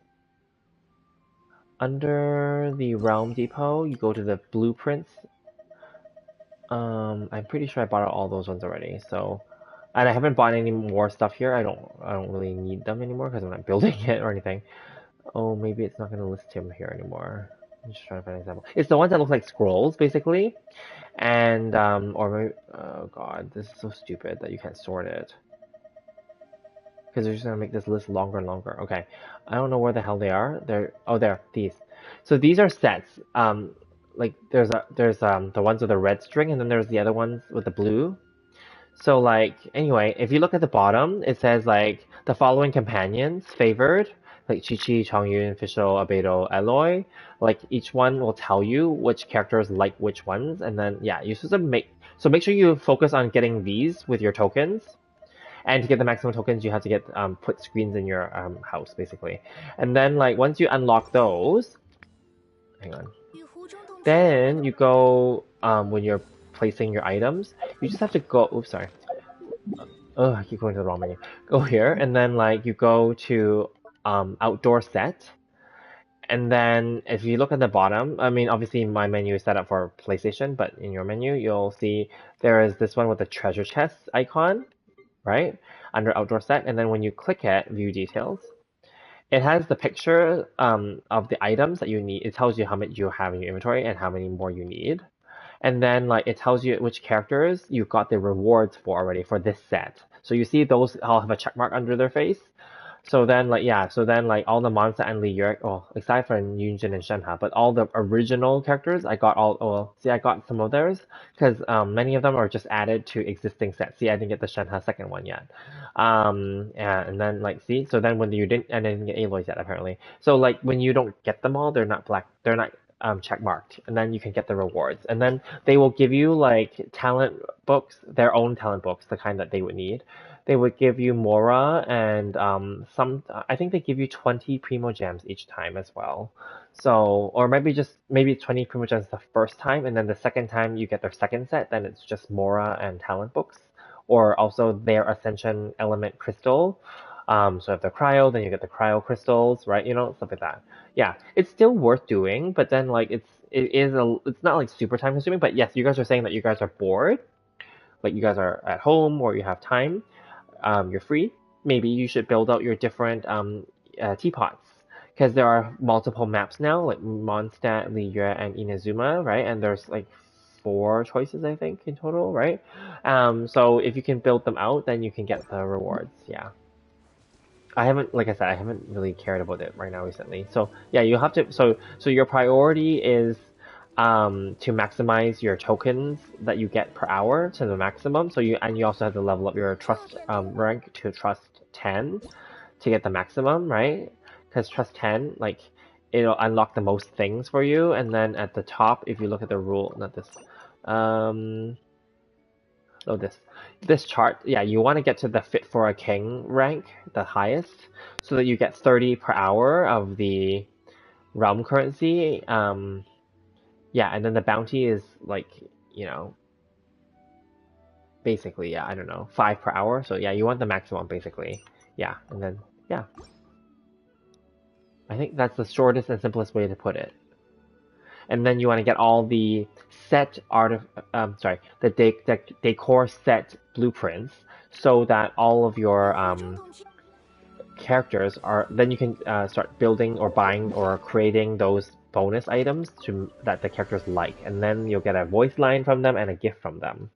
Speaker 1: Under the Realm Depot, you go to the blueprints. I'm pretty sure I bought all those ones already. So, and I haven't bought any more stuff here. I don't really need them anymore because I'm not building it or anything. Oh, maybe it's not gonna list him here anymore. I'm just trying to find an example. It's the ones that look like scrolls, basically. And or maybe, oh god, this is so stupid that you can't sort it. Because they're just gonna make this list longer and longer. Okay, I don't know where the hell they are. There, these. So these are sets. Like there's the ones with the red string, and then there's the other ones with the blue. So like anyway, if you look at the bottom, it says like the following companions favored, like Chi Chi, Chongyun, Fischl, Abedo, Eloy. Like each one will tell you which characters like which ones, and then yeah, you supposed to make sure you focus on getting these with your tokens. And to get the maximum tokens, you have to get put screens in your house basically. And then like once you unlock those, hang on.
Speaker 3: 与湖中洞区
Speaker 1: Then you go when you're placing your items, you just have to go. Oops, sorry. Oh, I keep going to the wrong menu. Go here, and then like you go to outdoor set, and then if you look at the bottom, I mean obviously my menu is set up for PlayStation, but in your menu you'll see there is this one with the treasure chest icon, right? Under outdoor set, and then when you click it, view details, it has the picture of the items that you need. It tells you how much you have in your inventory and how many more you need. And then like it tells you which characters you got the rewards for already for this set. So you see those all have a check mark under their face. So then like yeah, so then like all the Monster and Li Yue, oh, aside from Yunjin and Shenhe, but all the original characters, I got all. Oh, see, I got some of theirs because many of them are just added to existing sets. See, I didn't get the Shenhe second one yet. Yeah, and then like see, so then when you didn't, and I didn't get Aloy yet apparently. So like when you don't get them all, they're not black. They're not check marked, and then you can get the rewards, and then they will give you like talent books, their own talent books, the kind that they would need. They would give you Mora and some. I think they give you 20 Primo Gems each time as well. So, or maybe 20 Primo Gems the first time, and then the second time you get their second set, then it's just Mora and talent books, or also their Ascension Element Crystal. So if they're cryo, then you get the cryo crystals, right? You know, stuff like that. Yeah, it's still worth doing, but then like it's not like super time consuming. But yes, you guys are saying that you guys are bored, like you guys are at home or you have time, you're free. Maybe you should build out your different teapots because there are multiple maps now, like Mondstadt, Liyue, and Inazuma, right? And there's like four choices I think in total, right? So if you can build them out, then you can get the rewards. Yeah. I haven't, like I said, I haven't really cared about it right now recently. So yeah, you have to. So your priority is to maximize your tokens that you get per hour to the maximum. So you also have to level up your trust rank to trust 10 to get the maximum, right? Because trust 10, like it'll unlock the most things for you. And then at the top, if you look at the rule, not this. Oh, this chart, yeah, you want to get to the fit for a king rank, the highest, so that you get 30 per hour of the realm currency. Yeah, and then the bounty is like, you know, basically, yeah, I don't know, 5 per hour. So yeah, you want the maximum basically. Yeah, and then yeah, I think that's the shortest and simplest way to put it. And then you want to get all the set the decor set blueprints so that all of your
Speaker 3: 湖中洞区
Speaker 1: characters are, then you can start building or buying or creating those bonus items that the characters like, and then you'll get a voice line from them and a gift from them.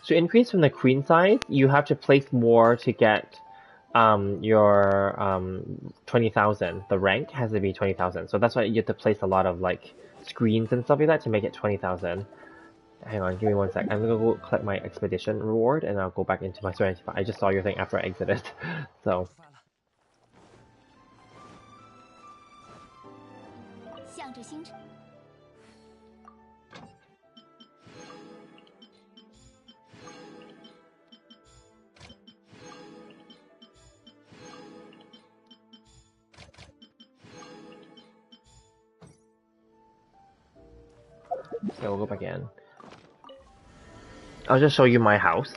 Speaker 1: To increase from the queen size, you have to place more to get your 20,000. The rank has to be 20,000. So that's why you have to place a lot of like screens and stuff like that to make it 20,000. Hang on, give me one sec. I'm gonna go collect my expedition reward and I'll go back into my Serenity. I just saw your thing after I exited. So
Speaker 3: 向着星辰。
Speaker 1: yeah, we'll go back in. I'll just show you my house.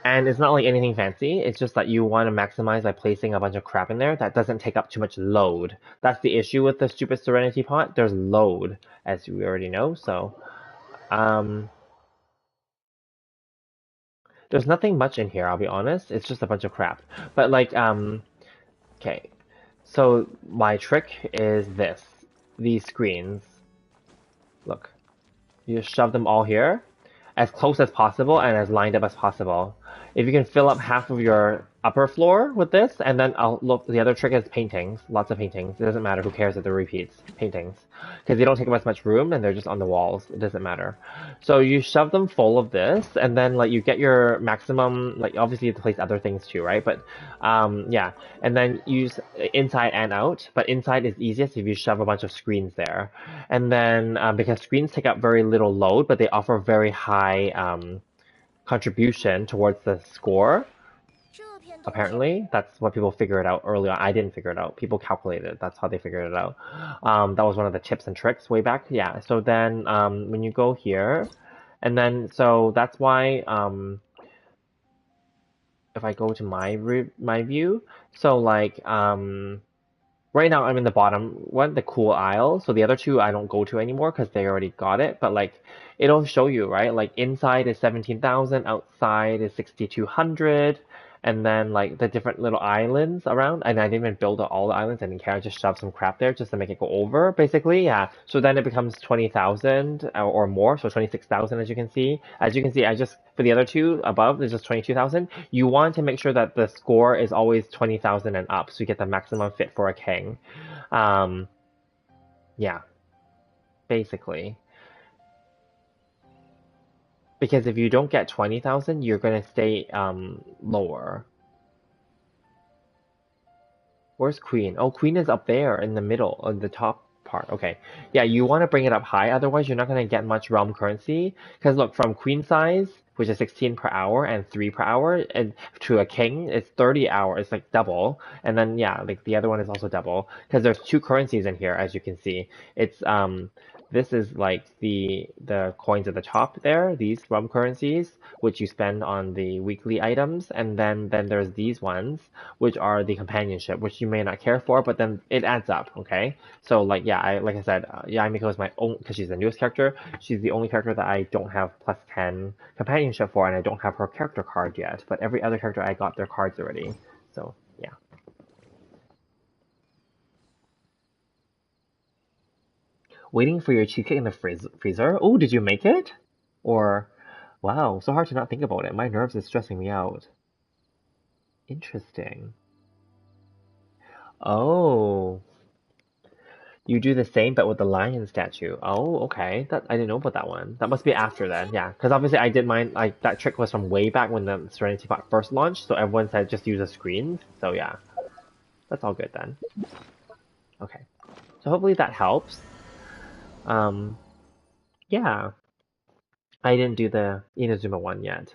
Speaker 1: And it's not like anything fancy, it's just that you want to maximize by placing a bunch of crap in there that doesn't take up too much load. That's the issue with the stupid Serenity pot. There's load, as we already know, so there's nothing much in here, I'll be honest. It's just a bunch of crap. But like okay. So my trick is this. These screens. Look. You just shove them all here as close as possible and as lined up as possible. if you can fill up half of your upper floor with this, and then I'll look. The other trick is paintings, lots of paintings. It doesn't matter. Who cares if they're repeats? Paintings, because they don't take up as much room and they're just on the walls. It doesn't matter. So you shove them full of this, and then like you get your maximum. Like obviously you have to place other things too, right? But yeah, and then use inside and out. But inside is easiest if you shove a bunch of screens there, and then because screens take up very little load, but they offer very high contribution towards the score.
Speaker 3: 这片东西
Speaker 1: Apparently, that's what people figured out early on. I didn't figure it out. People calculated it. That's how they figured it out. That was one of the tips and tricks way back. Yeah. So then when you go here, and then so that's why if I go to my view, so like right now I'm in the bottom one, the cool aisle. So the other two I don't go to anymore because they already got it. But like it'll show you, right? Like inside is 17,000, outside is 6,200, and then like the different little islands around. And I didn't even build all the islands. I didn't care. I just shoved some crap there just to make it go over, basically. Yeah. So then it becomes 20,000 or more. So 26,000 as you can see. As you can see, I just for the other two above, there's just 22,000. You want to make sure that the score is always 20,000 and up, so you get the maximum fit for a king. Um, yeah, basically. Because if you don't get 20,000, you're gonna stay lower. Where's Queen? Oh, Queen is up there in the middle, on the top part. Okay. Yeah, you want to bring it up high, otherwise you're not going to get much realm currency. Because look, from Queen size, which is 16 per hour and 3 per hour, and to a King, it's 30 hours. It's like double. And then, yeah, like the other one is also double. Because there's two currencies in here, as you can see. It's, this is like the coins at the top there, these realm currencies, which you spend on the weekly items. And then there's these ones, which are the companionship, which you may not care for, but then it adds up, okay? So like yeah, like I said, Yamiko is my own because she's the newest character. She's the only character that I don't have plus 10 companionship for, and I don't have her character card yet. But every other character I got their cards already. So yeah. Waiting for your cheesecake in the freezer. Oh, did you make it? Or wow, so hard to not think about it. My nerves is stressing me out. Interesting. Oh. You do the same, but with the lion statue. Oh, okay. That I didn't know about that one. That must be after then, yeah. Because obviously I did mine. Like that trick was from way back when the Serenity Pot first launched. So everyone said just use the screens. So yeah, that's all good then. Okay. So hopefully that helps. Yeah. I didn't do the Inazuma one yet.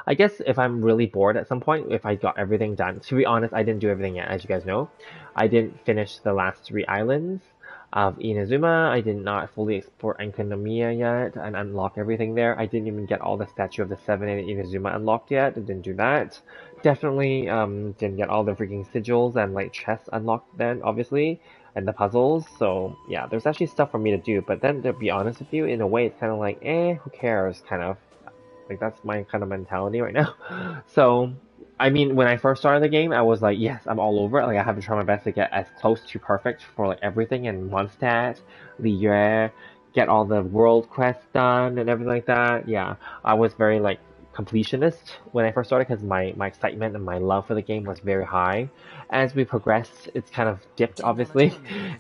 Speaker 1: I guess if I'm really bored at some point, if I got everything done. To be honest, I didn't do everything yet, as you guys know. I didn't finish the last three islands of Inazuma. I did not fully explore Enkanomiya yet and unlock everything there. I didn't even get all the Statue of the Seven in Inazuma unlocked yet. I didn't do that. Definitely didn't get all the freaking sigils and like chests unlocked then, obviously, and the puzzles. So yeah, there's actually stuff for me to do. But then to be honest with you, in a way, it's kind of like, who cares, kind of. Like that's my kind of mentality right now. So, I mean, when I first started the game, I was like, yes, I'm all over it. Like I have to try my best to get as close to perfect for like everything and Mondstadt, Liyue, get all the world quests done and everything like that. Yeah, I was very like completionist when I first started because my excitement and my love for the game was very high. As we progressed, it's kind of dipped obviously,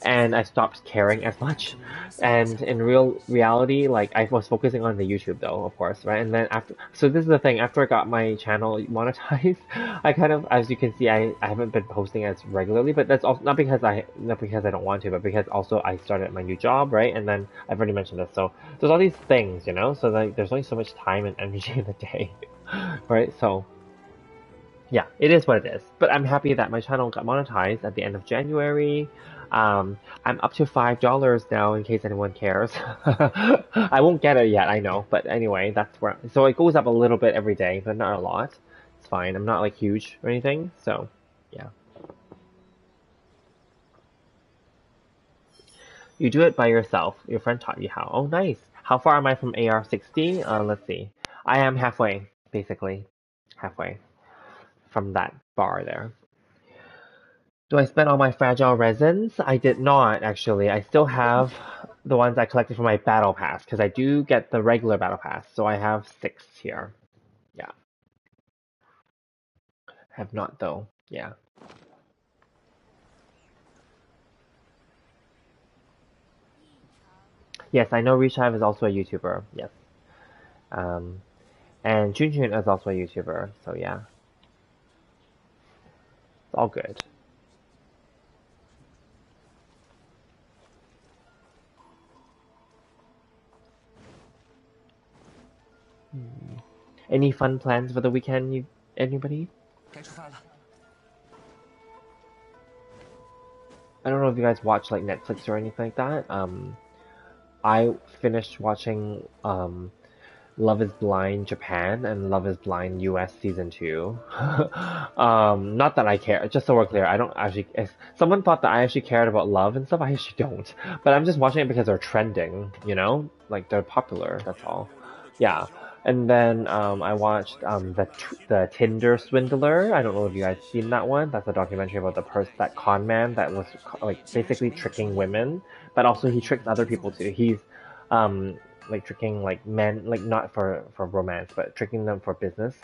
Speaker 1: and I stopped caring as much. And in real reality, like I was focusing on the YouTube though, of course, right? And then after, so this is the thing. After I got my channel monetized, I kind of, as you can see, I haven't been posting as regularly. But that's also not because I don't want to, but because also I started my new job, right? And then I've already mentioned this, so there's all these things, you know. So like, there's only so much time and energy in the day, right? So yeah, it is what it is. But I'm happy that my channel got monetized at the end of January. I'm up to $5 now, in case anyone cares. I won't get it yet, I know. But anyway, that's where. So it goes up a little bit every day, but not a lot. It's fine. I'm not like huge or anything. So yeah. You do it by yourself. Your friend taught you how. Oh, nice. How far am I from AR60? Let's see. I am halfway, basically. Halfway from that bar there. Do I spend all my fragile resins? I did not, actually. I still have the ones I collected from my battle pass, because I do get the regular battle pass, so I have 6 here. Yeah. Have not though. Yeah. Yes, I know Reshive is also a YouTuber. Yes. Um, and Junjun is also a YouTuber. So yeah, it's all good. Any fun plans for the weekend? Anybody?
Speaker 4: 该出发了。
Speaker 1: I don't know if you guys watch like Netflix or anything like that. I finished watching Love is Blind Japan and Love is Blind US season 2. Not that I care, just so we're clear, I don't actually, if someone thought that I actually cared about love and stuff, I actually don't. But I'm just watching it because they're trending, you know? Like they're popular, that's all. Yeah. And then I watched the Tinder Swindler. I don't know if you guys seen that one. That's a documentary about that con man that was like basically tricking women, but also he tricks other people too. He's um like tricking like men, like not for romance, but tricking them for business.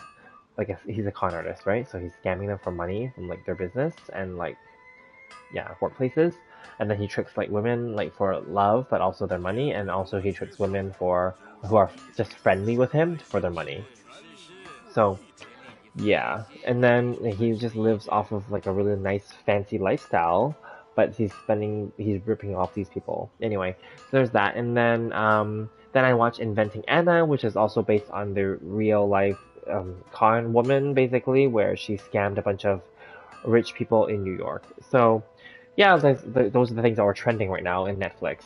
Speaker 1: Like he's a con artist, right? So he's scamming them for money from like their business and like yeah, workplaces. And then he tricks like women like for love, but also their money, and also he tricks women for who are just friendly with him for their money. So yeah, and then he just lives off of like a really nice fancy lifestyle, but he's ripping off these people. Anyway, so there's that, and then I watched Inventing Anna, which is also based on the real life con woman, basically, where she scammed a bunch of rich people in New York. So yeah, those are the things that are trending right now in Netflix.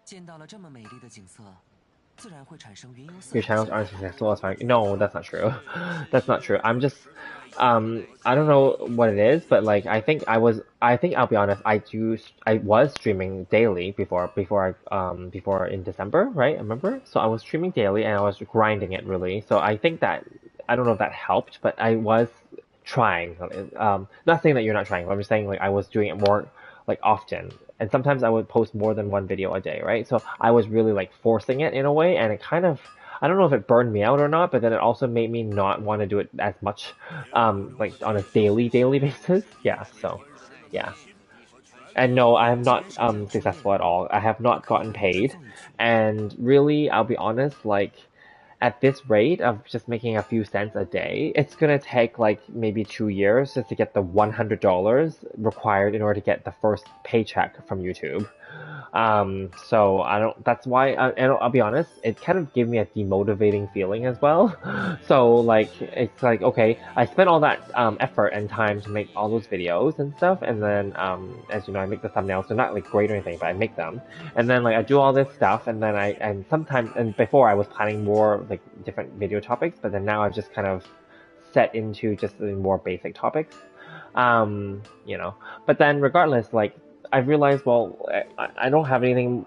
Speaker 4: 见到了这么美丽的景色，自然会产生云游四
Speaker 1: Your
Speaker 4: 海的
Speaker 1: channels
Speaker 4: 想
Speaker 1: aren't
Speaker 4: 法。
Speaker 1: successful as far. No, that's not true. That's not true. I'm just, I don't know what it is, but like I think I'll be honest. I was streaming daily before in December, right? Remember? So I was streaming daily and I was grinding it really. So I think that I don't know if that helped, but I was trying. Not saying that you're not trying, but I'm just saying like I was doing it more like often. And sometimes I would post more than one video a day, right? So I was really like forcing it in a way, and it kind of I don't know if it burned me out or not, but then it also made me not want to do it as much, like on a daily basis. Yeah, so yeah. And no, I am not successful at all. I have not gotten
Speaker 4: 可以
Speaker 1: paid,
Speaker 4: 做一局。
Speaker 1: and really, I'll be honest, like at this rate of just making a few cents a day, it's gonna take like maybe 2 years just to get the $100 required in order to get the first paycheck from YouTube. So I don't. That's why, and I'll be honest, it kind of gave me a demotivating feeling as well. So like, it's like okay, I spent all that effort and time to make all those videos and stuff, and then as you know, I make the thumbnails. They're not like great or anything, but I make them, and then like I do all this stuff, and then sometimes and before I was planning more like different video topics, but then now I've just kind of set into just the more basic topics. You know, but then regardless, like I realized, well, I don't have anything.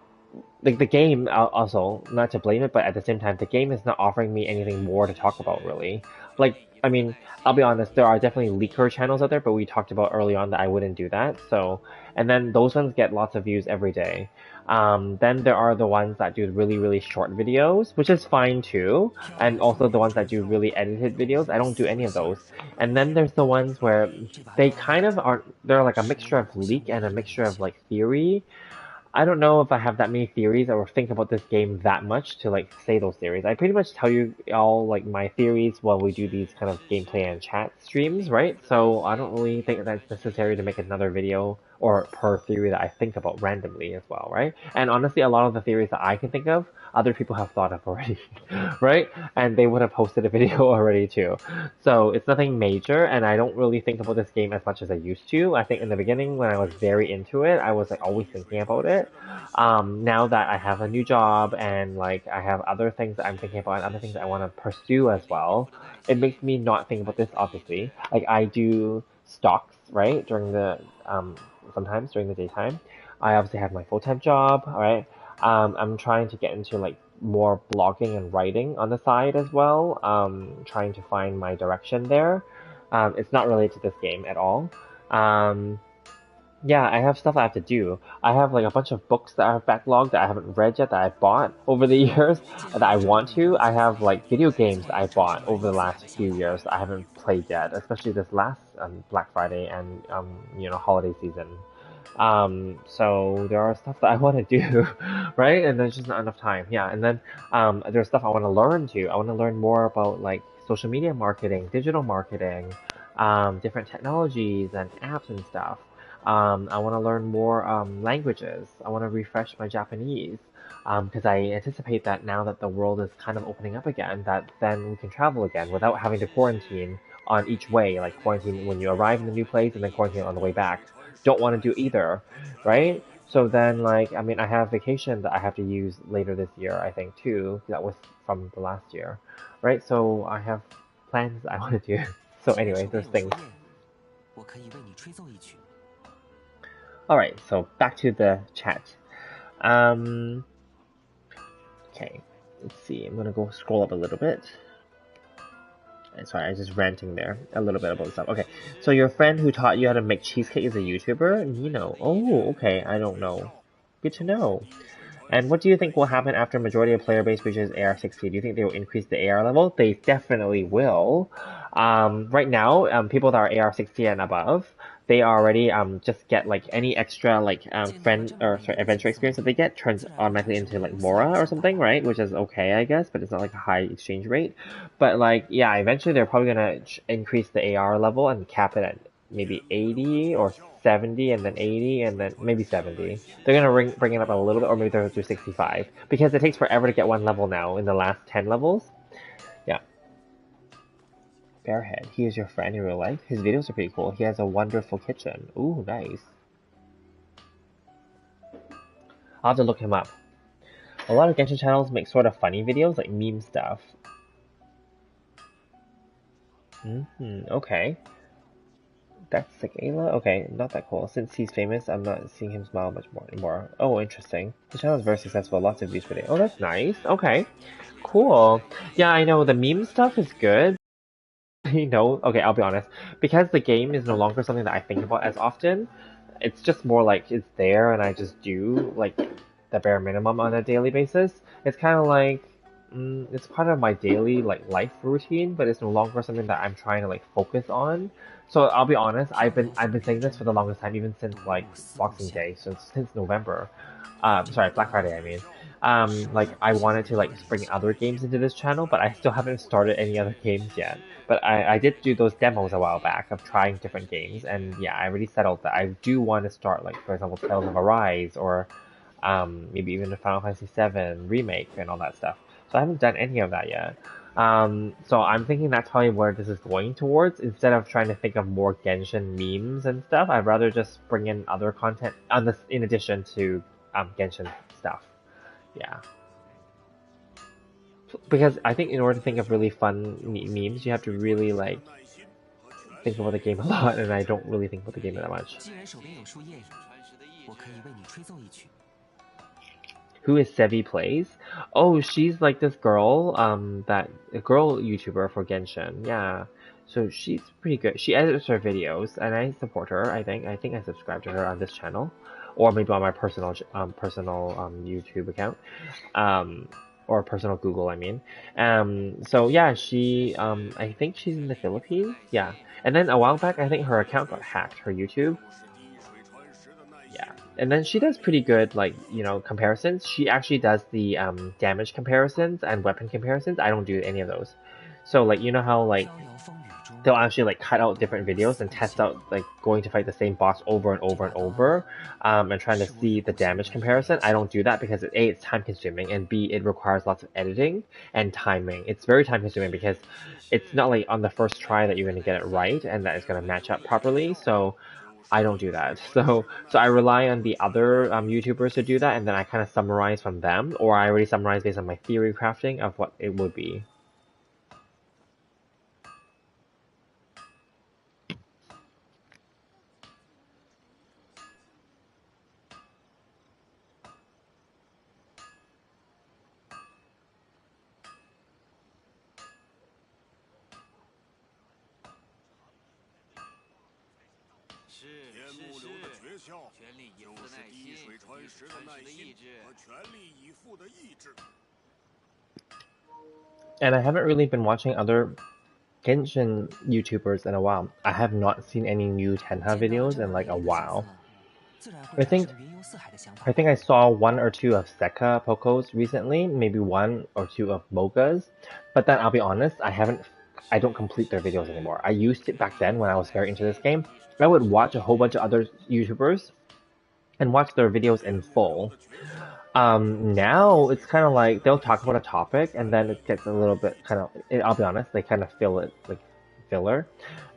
Speaker 1: Like the game, also not to blame it, but at the same time, the game is not offering me anything more to talk about really. Like, I mean, I'll be honest, there are definitely leaker channels out there, but we talked about early on that I wouldn't do that. So, and then those ones get lots of views every day. Then there are the ones that do really, really short videos, which is fine too. And also the ones that do really edited videos. I don't do any of those. And then there's the ones where they kind of are, they're like a mixture of leak and a mixture of like theory. I don't know if I have that many theories or think about this game that much to like say those theories. I pretty much tell you all like my theories while we do these kind of gameplay and chat streams, right? So I don't really think that's necessary to make another video or per theory that I think about randomly as well, right? And honestly, a lot of the theories that I can think of, other people have thought of already, right? And they would have posted a video already too. So it's nothing major, and I don't really think about this game as much as I used to. I think in the beginning when I was very into it, I was like always thinking about it. Now that I have a new job and like I have other things that I'm thinking about and other things that I want to pursue as well, it makes me not think about this obviously. Like I do stocks, right, during the sometimes during the daytime. I obviously have my full-time job, alright? I'm trying to get into like more blogging and writing on the side as well. Trying to find my direction there. It's not related to this game at all. Um, Yeah, I have stuff I have to do. I have like a bunch of books that I have backlogged that I haven't read yet that I bought over the years that I want to. I have like video games that I bought over the last few years that I haven't played yet, especially this last Black Friday and holiday season. So there are stuff that I want to do, right? And there's just not enough time. Yeah, and then there's stuff I want to learn too. I want to learn more about like social media marketing, digital marketing, different technologies and apps and stuff. I want to learn more languages. I want to refresh my Japanese because I anticipate that now that the world is kind of opening up again, that then we can travel again without having to quarantine on each way, like quarantine when you arrive in the new place and then quarantine on the way back. Don't want to do either, right? So then, like, I mean, I have vacation that I have to use later this year, I think, too. That was from the last year, right? So I have plans I want to do. So anyway, there's things.
Speaker 4: 我可以为你吹奏一曲。
Speaker 1: Alright, so back to the chat. Um, okay, let's see. I'm gonna go scroll up a little bit. Sorry, I was just ranting there a little bit about stuff. Okay, so your friend who taught you how to make cheesecake is a YouTuber? Nino. Oh, okay, I don't know. Good to know. And what do you think will happen after majority of player base reaches AR60? Do you think they will increase the AR level? They definitely will. Right now, people that are AR60 and above, they already just get like any extra like friend or sorry adventure experience that they get turns automatically into like Mora or something, right? Which is okay, I guess, but it's not like a high exchange rate. But like yeah, eventually they're probably gonna increase the AR level and cap it at maybe 80 or 70 and then 80 and then maybe 70. They're gonna bring it up a little bit, or maybe they'll do 65 because it takes forever to get one level now in the last 10 levels. Yeah. Bearhead, he is your friend in real life. His videos are pretty cool. He has a wonderful kitchen. Ooh, nice. I'll have to look him up. A lot of Genshin channels make sort of funny videos, like meme stuff. Okay. That's like Ayla? Okay, not that cool. Since he's famous, I'm not seeing him smile much more anymore. Oh, interesting. The channel is very successful. Lots of views per day. Oh, that's nice. Okay. Cool. Yeah, I know the meme stuff is good. Okay, I'll be honest. Because the game is no longer something that I think about as often, it's just more like it's there and I just do like the bare minimum on a daily basis. It's kind of like it's part of my daily like life routine, but it's no longer something that I'm trying to like focus on. So I'll be honest, I've been saying this for the longest time, even since like Boxing Day, since November. Sorry, Black Friday, I mean. Like I wanted to like bring other games into this channel, but I still haven't started any other games yet. But I did do those demos a while back of trying different games, and yeah, I already settled that I do want to start like for example Tales of Arise or maybe even the Final Fantasy VII remake and all that stuff. So I haven't done any of that yet. So I'm thinking that's probably where this is going towards. Instead of trying to think of more Genshin memes and stuff, I'd rather just bring in other content on this in addition to Genshin stuff. Yeah. Because I think in order to think of really fun memes, you have to really like think about the game a lot, and I don't really think about the game that much.
Speaker 4: 既然手边有树叶，我可以为你吹奏一曲。
Speaker 1: Who is Sevi Plays? Oh, she's like this girl, that a girl YouTuber for Genshin. Yeah, so she's pretty good. She edits her videos, and I support her. I think I subscribe to her on this channel, or maybe on my personal YouTube account, or personal Google. I mean, so yeah, she I think she's in the Philippines. Yeah, and then a while back, I think her account got hacked. Her YouTube. Yeah, and then she does pretty good, like, comparisons. She actually does the damage comparisons and weapon comparisons. I don't do any of those. So, like, you know how, like,
Speaker 4: 飘摇风雨中，
Speaker 1: they'll actually, like, cut out different videos and test out, like, going to fight the same boss over and over and over, and trying to see the damage comparison. I don't do that because, A, it's time consuming, and B, it requires lots of editing and timing. It's very time consuming because it's not, like, on the first try that you're going to get it right and that it's going to match up properly. So, I don't do that. So I rely on the other YouTubers to do that, and then I kind of summarize from them, or I already summarize based on my theory crafting of what it would be.
Speaker 2: 天幕流的诀窍，就是滴水穿石的耐心和全力以赴的意志。
Speaker 1: And I haven't really been watching other Genshin YouTubers in a while. I have not seen any new Tenha videos in like a while. I think I saw one or two of Sekka Pokos recently, maybe one or two of Moga's, but then I'll be honest, I don't complete their videos anymore. I used it back then when I was very into this game. I would watch a whole bunch of other YouTubers and watch their videos in full. Now it's kind of like they'll talk about a topic and then it gets a little bit I'll be honest, they kind of fill it like filler,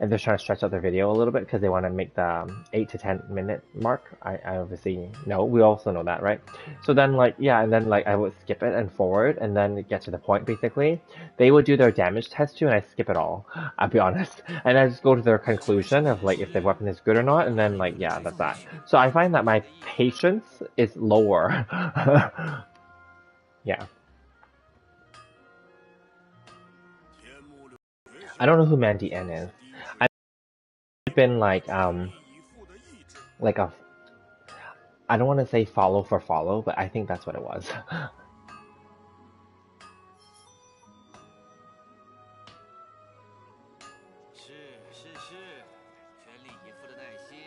Speaker 1: and they're trying to stretch out their video a little bit because they want to make the 8 to 10 minute mark. I obviously know, we also know that, right? So then like, yeah, and then like I would skip it and forward and then get to the point basically. They would do their damage test too and I skip it all, I'll be honest. And I just go to their conclusion of like if the weapon is good or not, and then like, yeah, that's that. So I find that my patience is lower. Yeah. I don't know who Mandy N is. I've been like a, I don't want to say follow for follow, but I think that's what it was.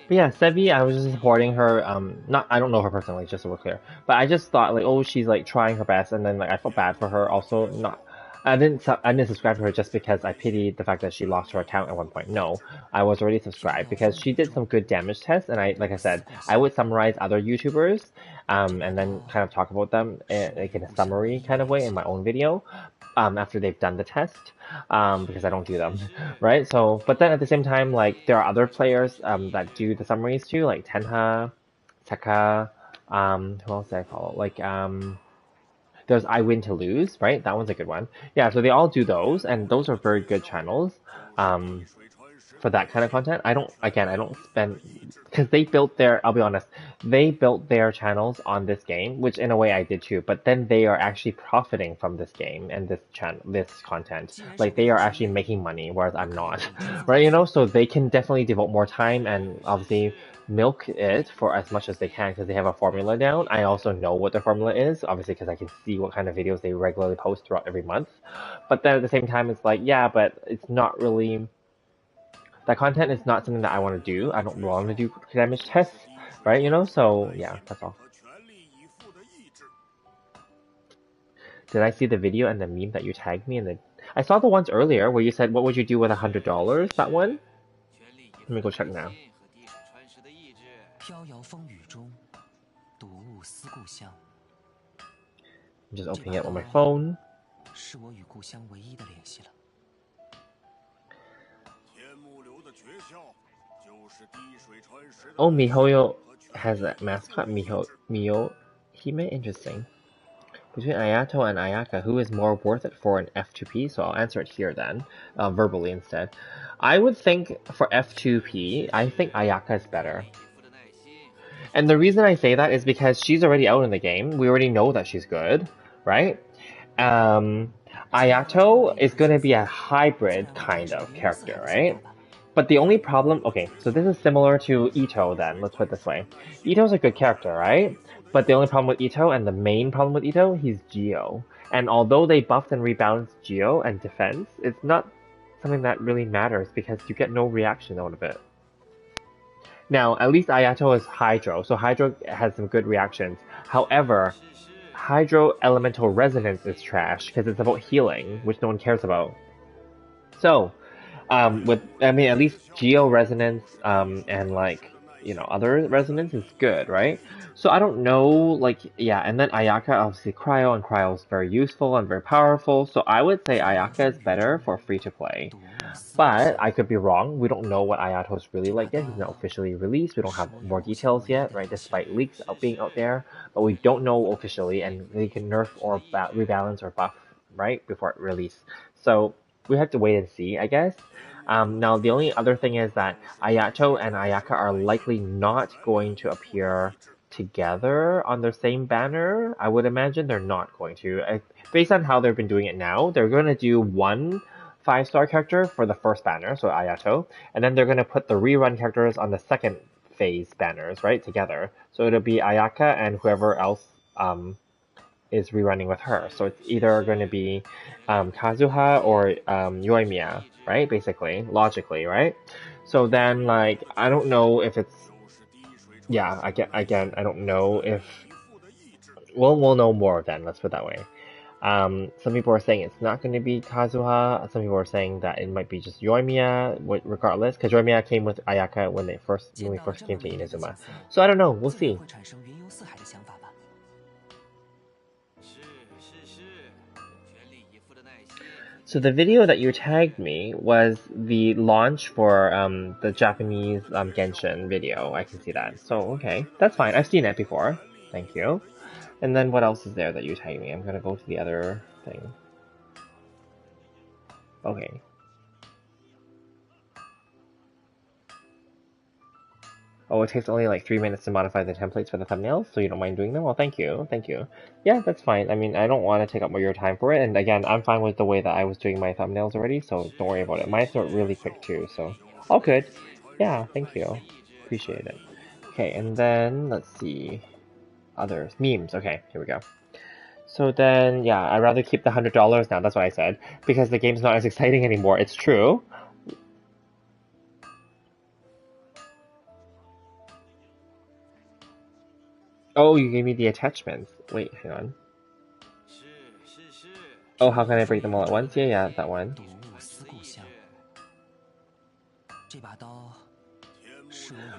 Speaker 1: But yeah, Sevi, I was just supporting her. I don't know her personally, just so we're clear. But I just thought like, oh, she's like trying her best, and then like I felt bad for her. Also, I didn't subscribe to her just because I pitied the fact that she lost her account at one point. No, I was already subscribed because she did some good damage tests, and like I said, I would summarize other YouTubers, and then kind of talk about them like in a summary kind of way in my own video. After they've done the test, because I don't do them, right? So, but then at the same time, like there are other players that do the summaries too, like Tenha, Sekka, who else did I follow? Like there's I Win to Lose, right? That one's a good one. Yeah, so they all do those, and those are very good channels. For that kind of content, I don't spend, because they built I'll be honest, they built their channels on this game, which in a way I did too, but then they are actually profiting from this game and this content. Like they are actually making money, whereas I'm not, right? You know, so they can definitely devote more time and obviously milk it for as much as they can because they have a formula down. I also know what their formula is, obviously, because I can see what kind of videos they regularly post throughout every month. But then at the same time, it's like, yeah, but it's not really, that content is not something that I want to do. I don't want to do damage tests, right? You know, so yeah, that's all. Did I see the video and the meme that you tagged me in the? I saw the ones earlier where you said, "What would you do with $100?" That one. Let me go check now. I'm just opening it on my phone. Oh, Mihoyo has a mascot, Miho Hime. Interesting. Between Ayato and Ayaka, who is more worth it for an F2P? So I'll answer it here then, verbally instead. I would think for F2P, I think Ayaka is better. And the reason I say that is because she's already out in the game. We already know that she's good, right? Ayato is going to be a hybrid kind of character, right? But the only problem, okay, so this is similar to Ito then, let's put it this way. Ito's a good character, right? But the only problem with Ito, and the main problem with Ito, he's Geo. And although they buffed and rebalanced Geo and defense, it's not something that really matters because you get no reaction out of it. Now, at least Ayato is Hydro, so Hydro has some good reactions. However, Hydro Elemental Resonance is trash because it's about healing, which no one cares about. So, at least Geo Resonance, and like, you know, other resonance is good, right? So I don't know, like, yeah, and then Ayaka, obviously Cryo, and Cryo is very useful and very powerful, so I would say Ayaka is better for free-to-play. But I could be wrong, we don't know what Ayato is really like yet, he's not officially released, we don't have more details yet, right, despite leaks being out there, but we don't know officially, and they can nerf or rebalance or buff, right, before it release. So we have to wait and see, I guess. Now, the only other thing is that Ayato and Ayaka are likely not going to appear together on the same banner. I would imagine they're not going to. Based on how they've been doing it now, they're going to do one 5-star character for the first banner, so Ayato, and then they're going to put the rerun characters on the second phase banners, right, together. So it'll be Ayaka and whoever else is rerunning with her. So it's either going to be Kazuha or Yoimiya, right, basically, logically, right? So then, like, I don't know if it's, yeah, again, I don't know if, we'll know more then, let's put it that way. Some people are saying it's not going to be Kazuha. Some people are saying that it might be just Yoimiya, regardless, because Yoimiya came with Ayaka when we first came to Inazuma. So I don't know. We'll see. So the video that you tagged me was the launch for the Japanese Genshin video. I can see that. So okay, that's fine. I've seen it before. Thank you. And then what else is there that you tagged me? I'm gonna go to the other thing. Okay. Oh, it takes only like 3 minutes to modify the templates for the thumbnails, so you don't mind doing them? Well, thank you. Thank you. Yeah, that's fine. I mean, I don't want to take up more of your time for it, and again, I'm fine with the way that I was doing my thumbnails already, so don't worry about it. Mine's are really quick too, so all good. Yeah, thank you. Appreciate it. Okay, and then, let's see. Others. Memes. Okay, here we go. So then, yeah, I'd rather keep the $100 now, that's what I said, because the game's not as exciting anymore. It's true. Oh, you gave me the attachments. Wait, hang on. Oh, how can I break them all at once? Yeah, that one.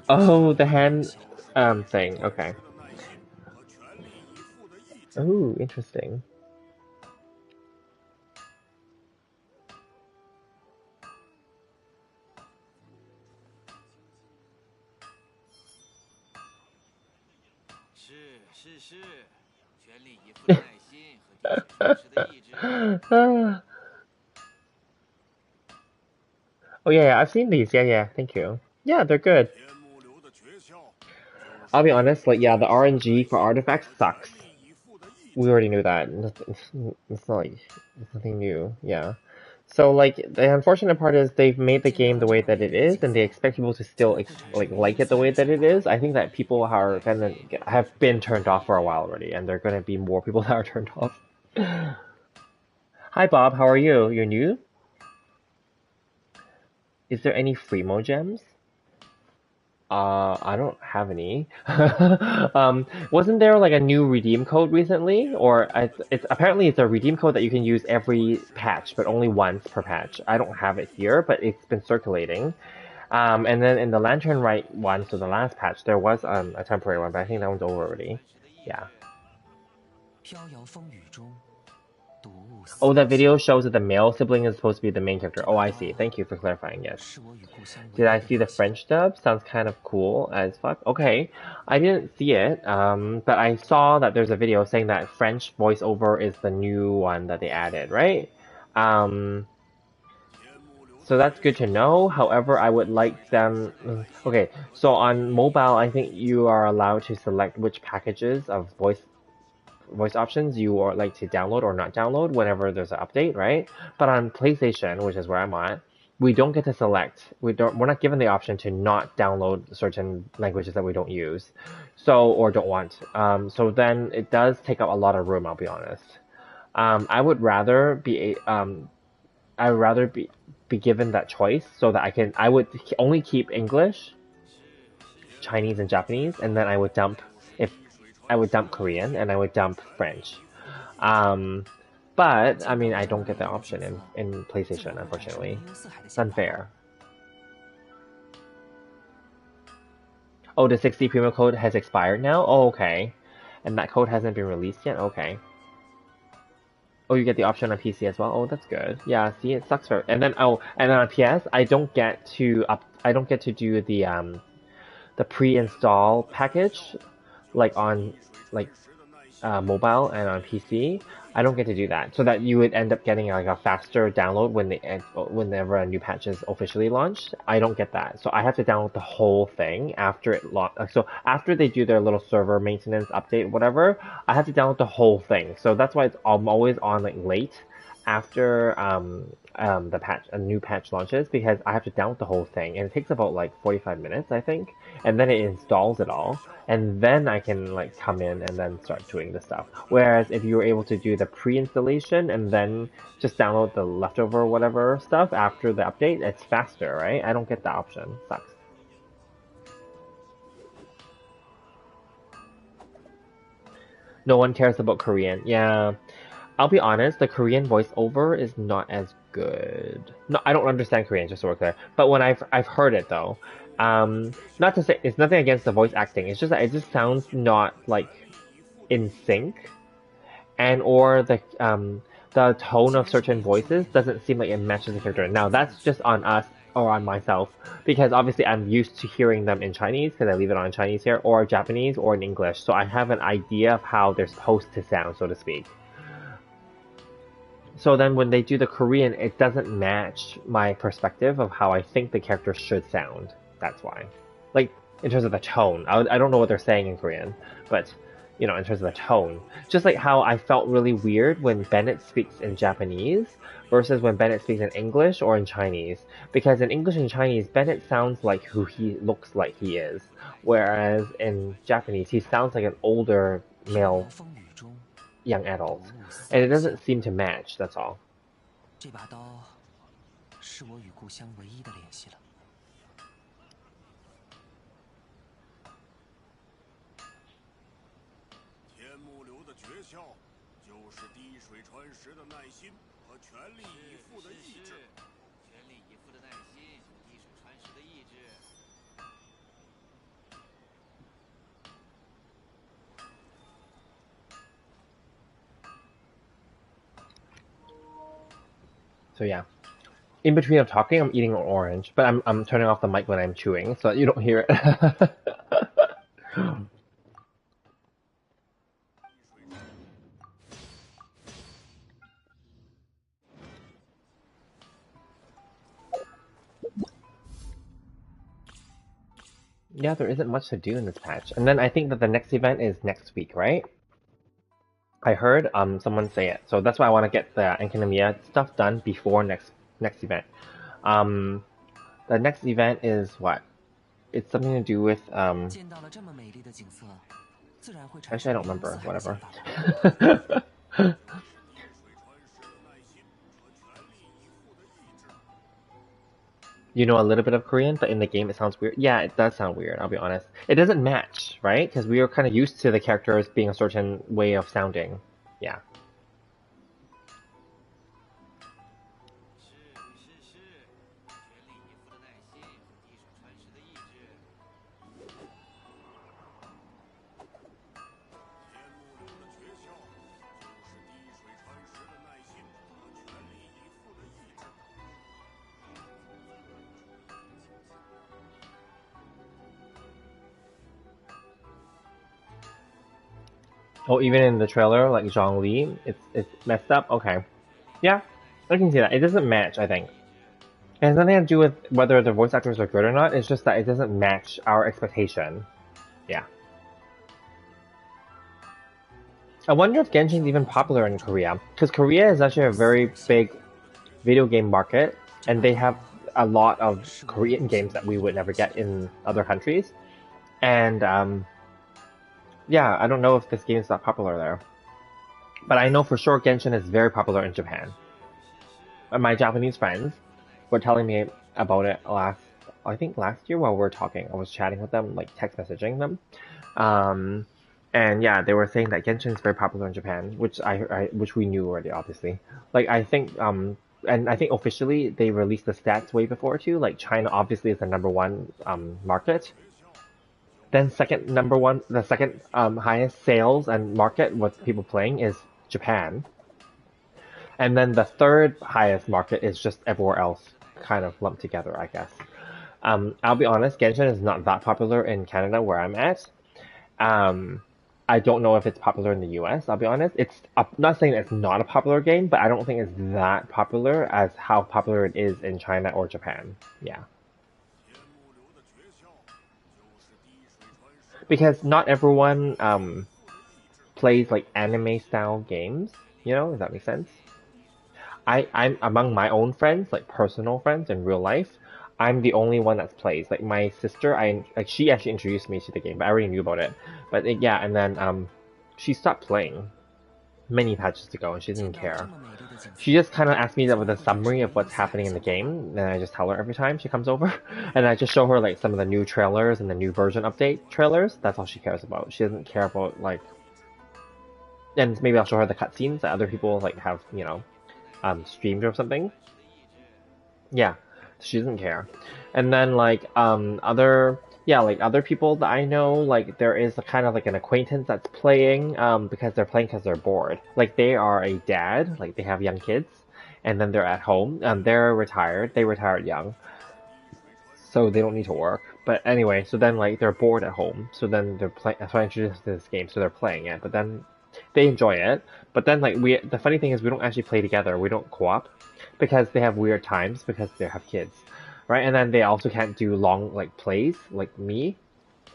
Speaker 1: Oh, the hand thing. Okay. Oh, interesting. Oh yeah, I've seen these. Yeah, thank you. Yeah, they're good. I'll be honest, like, yeah, the RNG for artifacts sucks. We already knew that. It's not like, it's nothing new, yeah. So, like, the unfortunate part is they've made the game the way that it is, and they expect people to still, like it the way that it is. I think that people are gonna have been turned off for a while already, and there are gonna be more people that are turned off. Hi Bob, how are you? You're new? Is there any Freemo gems? I don't have any. Wasn't there like a new redeem code recently? Or it's apparently it's a redeem code that you can use every patch, but only once per patch. I don't have it here, but it's been circulating. And then in the Lantern Rite one, so the last patch, there was a temporary one, but I think that one's over already. Yeah. Oh, that video shows that the male sibling is supposed to be the main character. Oh, I see. Thank you for clarifying, yes. Did I see the French dub? Sounds kind of cool as fuck. Okay, I didn't see it, but I saw that there's a video saying that French voiceover is the new one that they added, right? So that's good to know. However, I would like them... Okay, so on mobile, I think you are allowed to select which packages of voice options you are like to download or not download whenever there's an update, right? But on PlayStation, which is where I'm at, we don't get to select. We're not given the option to not download certain languages that we don't use, or don't want. So then it does take up a lot of room. I'll be honest. I would rather be be given that choice so that I would only keep English, Chinese, and Japanese, and then I would dump Korean and I would dump French. But I mean, I don't get the option in PlayStation, unfortunately. It's unfair. Oh, the 60 promo code has expired now? Oh, okay. And that code hasn't been released yet? Okay. Oh, you get the option on PC as well? Oh, that's good. Yeah, see, it sucks for... And then on PS, I don't get to do the pre-install package, like on mobile and on PC. I don't get to do that, so that you would end up getting like a faster download whenever a new patch is officially launched. I don't get that, so I have to download the whole thing after it so after they do their little server maintenance update, whatever. I have to download the whole thing, so that's why I'm always on like late after a new patch launches, because I have to download the whole thing and it takes about like 45 minutes, I think, and then it installs it all, and then I can like come in and then start doing the stuff. Whereas if you were able to do the pre-installation and then just download the leftover whatever stuff after the update, it's faster, right? I don't get the option. Sucks. No one cares about Korean. Yeah. I'll be honest, the Korean voiceover is not as good. No, I don't understand Korean, just to work there. But when I've heard it though, not to say it's nothing against the voice acting. It's just that it just sounds not like in sync, and or the tone of certain voices doesn't seem like it matches the character. Now that's just on us or on myself because obviously I'm used to hearing them in Chinese because I leave it on Chinese here, or Japanese, or in English, so I have an idea of how they're supposed to sound, so to speak. So then when they do the Korean, it doesn't match my perspective of how I think the character should sound. That's why. Like, in terms of the tone. I don't know what they're saying in Korean, but, you know, in terms of the tone. Just like how I felt really weird when Bennett speaks in Japanese versus when Bennett speaks in English or in Chinese. Because in English and Chinese, Bennett sounds like who he looks like he is. Whereas in Japanese, he sounds like an older male young adult, and it doesn't seem to match. That's all.
Speaker 4: 这把刀是我与故乡唯一的联系了。
Speaker 2: 天幕流的诀窍，就是滴水穿石的耐心和全力以赴的意志。全力以赴的耐心，滴水穿石的意志。
Speaker 1: So yeah, in between of talking, I'm eating an orange, but I'm turning off the mic when I'm chewing, so you don't hear it. Yeah, there isn't much to do in this patch, and then I think that the next event is next week, right? I heard someone say it, so that's why I want to get the Enkanomiya stuff done before next event. Um, the next event is what? It's something to do with
Speaker 4: 见到了这么美丽的景色，自然会产
Speaker 1: Actually, I
Speaker 4: 生
Speaker 1: don't
Speaker 4: 灵
Speaker 1: remember.
Speaker 4: 思海的想
Speaker 1: Whatever.
Speaker 4: 法。
Speaker 1: You know a little bit of Korean, but in the game it sounds weird. Yeah, it does sound weird, I'll be honest. It doesn't match, right? Because we were kind of used to the characters being a certain way of sounding. Yeah. Oh, even in the trailer, like Zhongli, it's messed up? Okay. Yeah, I can see that. It doesn't match, I think. It has nothing to do with whether the voice actors are good or not, it's just that it doesn't match our expectation. Yeah. I wonder if Genshin's even popular in Korea, because Korea is actually a very big video game market, and they have a lot of Korean games that we would never get in other countries. And yeah, I don't know if this game is that popular there. But I know for sure Genshin is very popular in Japan. And my Japanese friends were telling me about it I think last year while we were talking. I was chatting with them, like text messaging them. And yeah, they were saying that Genshin is very popular in Japan, which which we knew already, obviously. Like I think and I think officially they released the stats way before too. Like China obviously is the #1 market. Then the second highest sales and market with people playing is Japan. And then the third highest market is just everywhere else, kind of lumped together, I guess. I'll be honest, Genshin is not that popular in Canada where I'm at. I don't know if it's popular in the US, I'll be honest. I'm not saying it's not a popular game, but I don't think it's that popular as how popular it is in China or Japan. Yeah. Because not everyone plays like anime style games, you know, if that makes sense. I'm among my own friends, like personal friends in real life. I'm the only one that plays. Like my sister, she actually introduced me to the game, but I already knew about it. But yeah, and then she stopped playing many patches ago, and she didn't care. She just kind of asked me with a summary of what's happening in the game, and I just tell her every time she comes over, and I just show her like some of the new trailers and the new version update trailers. That's all she cares about. She doesn't care about like, and maybe I'll show her the cutscenes that other people like have, streamed or something. Yeah, she doesn't care. And then like other people that I know, like there is a kind of like an acquaintance that's playing because they're bored. Like they are a dad, like they have young kids, and then they're at home. They're retired. They retired young, so they don't need to work. But anyway, so then like they're bored at home. So then they're playing. That's why I introduced them to this game. So they're playing it, but then they enjoy it. But then like the funny thing is we don't actually play together. We don't co-op because they have weird times because they have kids, right? And then they also can't do long like plays like me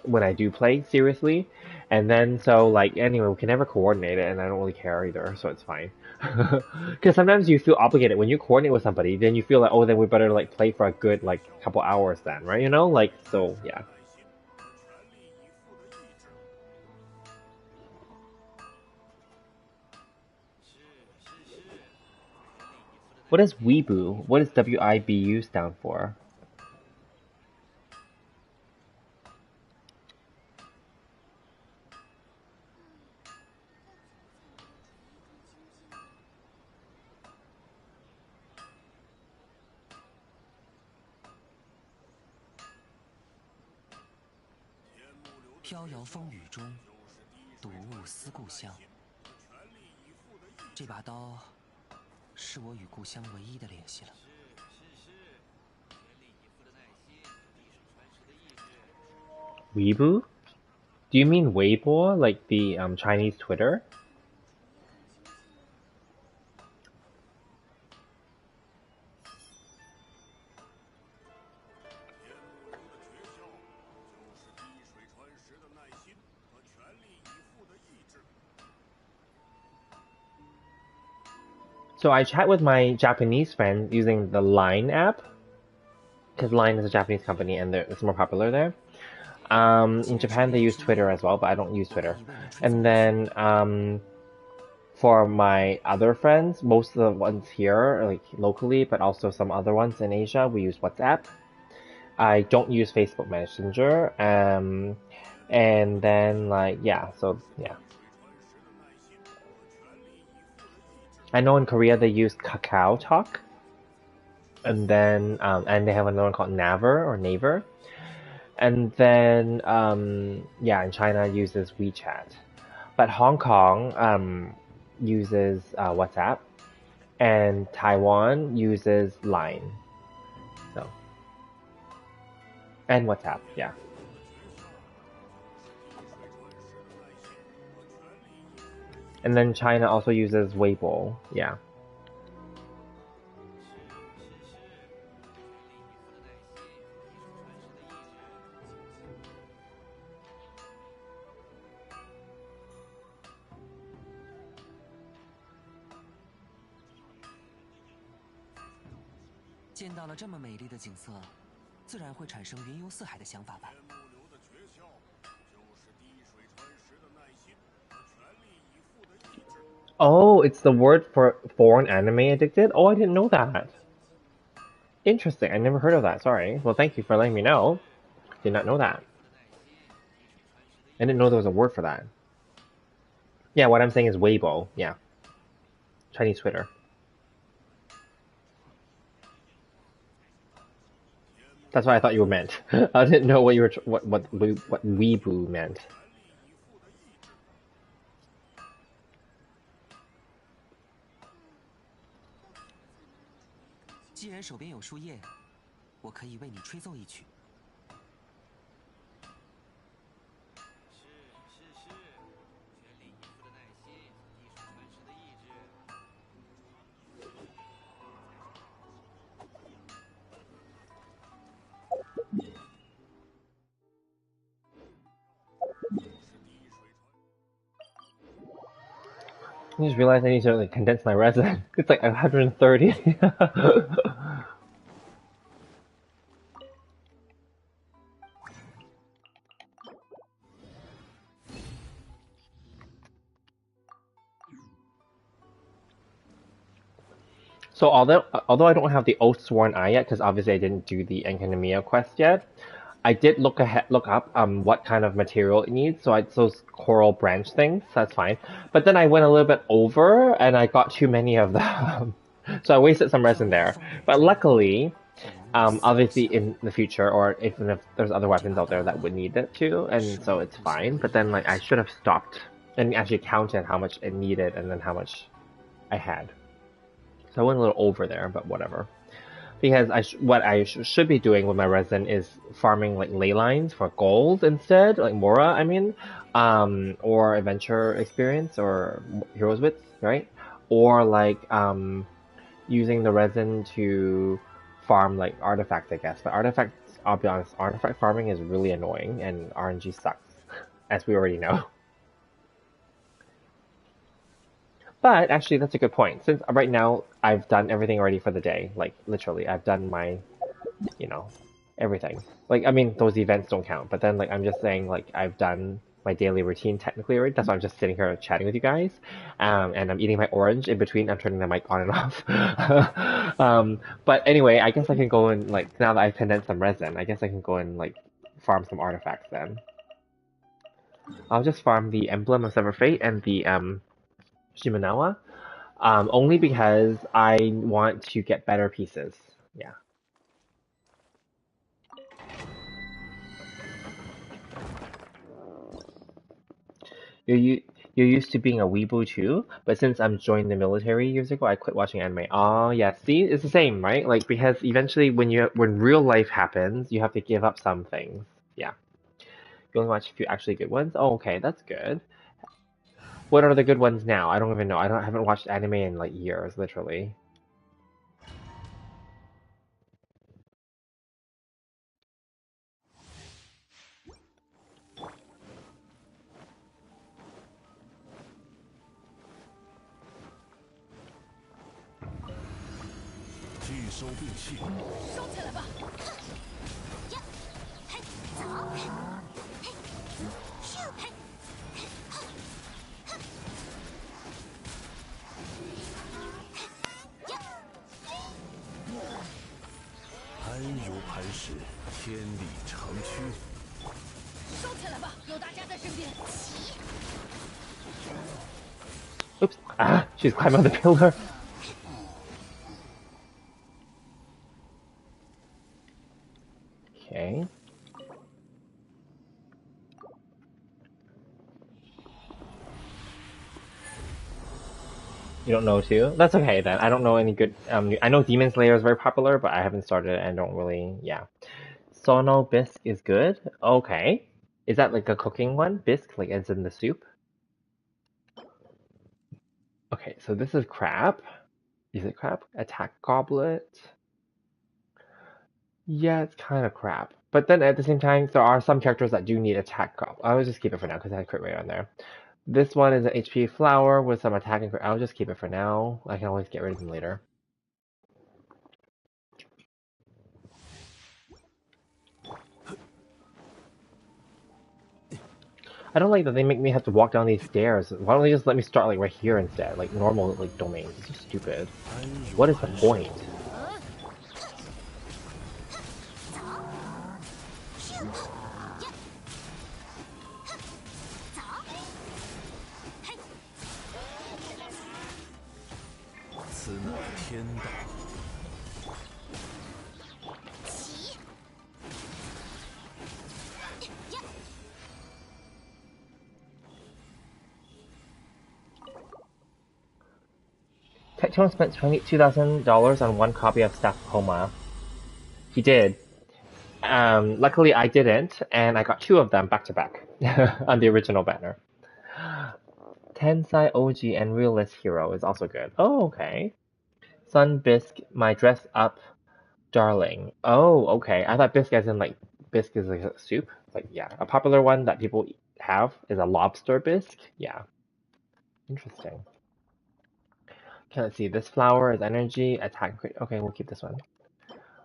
Speaker 1: when I do play seriously. And then so like anyway, we can never coordinate it, and I don't really care either, so it's fine. Because sometimes you feel obligated when you coordinate with somebody, then you feel like, oh, then we better like play for a good like couple hours then, right? Like so yeah. What is Weebu? What does WIBU stand for? Weebu? Do you mean Weibo, like the Chinese Twitter? So I chat with my Japanese friend using the Line app, because Line is a Japanese company and it's more popular there. In Japan they use Twitter as well, but I don't use Twitter. And then for my other friends, most of the ones here, like locally, but also some other ones in Asia, we use WhatsApp. I don't use Facebook Messenger. And then like yeah, so yeah. I know in Korea they use Kakao Talk, and then and they have another one called Naver or Naver, and then yeah, in China uses WeChat, but Hong Kong uses WhatsApp, and Taiwan uses Line, so and WhatsApp, yeah. And then China also uses Weibo, yeah. Oh, it's the word for foreign anime addicted? Oh, I didn't know that. Interesting. I never heard of that. Sorry. Well, thank you for letting me know. Did not know that. I didn't know there was a word for that. Yeah, what I'm saying is Weibo. Yeah. Chinese Twitter. That's what I thought you were meant. I didn't know what you were what Weeboo meant. I just realized I need to like condense my resin. It's like 130. So although I don't have the Oathsworn Eye yet, because obviously I didn't do the Enkanomiya quest yet, I did look up what kind of material it needs. So it's those coral branch things. That's fine. But then I went a little bit over, and I got too many of them, so I wasted some resin there. But luckily, obviously in the future, or even if there's other weapons out there that would need it too, and so it's fine. But then like I should have stopped and actually counted how much it needed and then how much I had. So I went a little over there, but whatever. Because what I should be doing with my resin is farming like ley lines for gold instead, like Mora, I mean, or adventure experience or heroes wits, right? Or like using the resin to farm like artifacts, I guess. But artifacts, I'll be honest, artifact farming is really annoying and RNG sucks, as we already know. But actually, that's a good point. Since right now I've done everything already for the day, like literally, I've done my, you know, everything. Like, I mean, those events don't count, but then, like, I'm just saying, like, I've done my daily routine technically already. That's why I'm just sitting here chatting with you guys. And I'm eating my orange in between. I'm turning the mic on and off. But anyway, I guess I can go and, like, now that I've condensed some resin, I guess I can go and, like, farm some artifacts then. I'll just farm the Emblem of Sever Fate and the, Shimenawa. Only because I want to get better pieces. Yeah. You're you're used to being a weeboo too, but since I'm joined the military years ago, I quit watching anime. Oh yeah, see, it's the same, right? Like because eventually, when real life happens, you have to give up some things. Yeah, you only watch a few actually good ones. Oh, okay, that's good. What are the good ones now? I don't even know. I haven't watched anime in like years, literally.
Speaker 2: 拒收并弃。
Speaker 3: 收起来吧。呀，嘿，走，嘿，咻，嘿，呀，
Speaker 2: 安如磐石，天理长驱。
Speaker 3: 收起来吧，有大家在身边。起，
Speaker 1: Oops! Ah, she's climbing on the pillar. Okay. You don't know too? That's okay then. I don't know any good. I know Demon Slayer is very popular, but I haven't started it and don't really. Yeah. Sono bisque is good. Okay. Is that like a cooking one? Bisque, like as in the soup? Okay, so this is crab. Is it crab? Attack goblet. Yeah, it's kind of crap. But then at the same time, there are some characters that do need attack goblet. I'll just keep it for now because I had crit rate on there. This one is an HP flower with some attack and crit. I'll just keep it for now. I can always get rid of them later. I don't like that they make me have to walk down these stairs. Why don't they just let me start like right here instead, like normal like domains? It's just stupid.
Speaker 2: 安如
Speaker 1: What is the
Speaker 2: 磐石，
Speaker 1: point?
Speaker 3: 走，咻，呀，走，嘿，
Speaker 2: 此乃天道。
Speaker 3: 起，呀，
Speaker 1: Tecton spent $22,000 on one copy of Staff of Homa. He did. Luckily I didn't, and I got two of them back to back on the original banner. Tensai OG and Realist Hero is also good. Oh, okay. Sun Bisque, my dress up darling. Oh, okay. I thought bisque as in like bisque is like a soup. Like yeah, a popular one that people have is a lobster bisque. Yeah, interesting. Okay, let's see. This flower is energy, attack crit. Okay, we'll keep this one.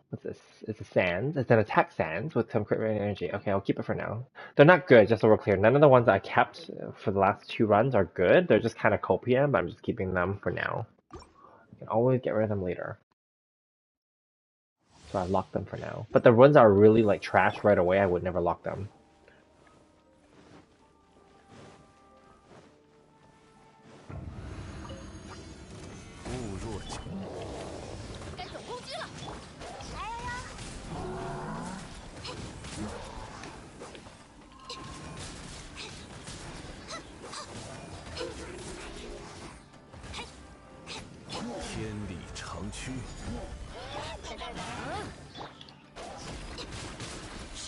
Speaker 1: What's this? It's a sands. It's an attack sands with some crit rate energy. Okay, I'll keep it for now. They're not good, just so we're clear. None of the ones that I kept for the last 2 runs are good. They're just kind of copium, but I'm just keeping them for now. I can always get rid of them later. So I locked them for now. But the ones that are really like trash right away, I would never lock them.
Speaker 3: 该走攻击了！来呀呀！
Speaker 2: 天理长驱。
Speaker 3: 咻！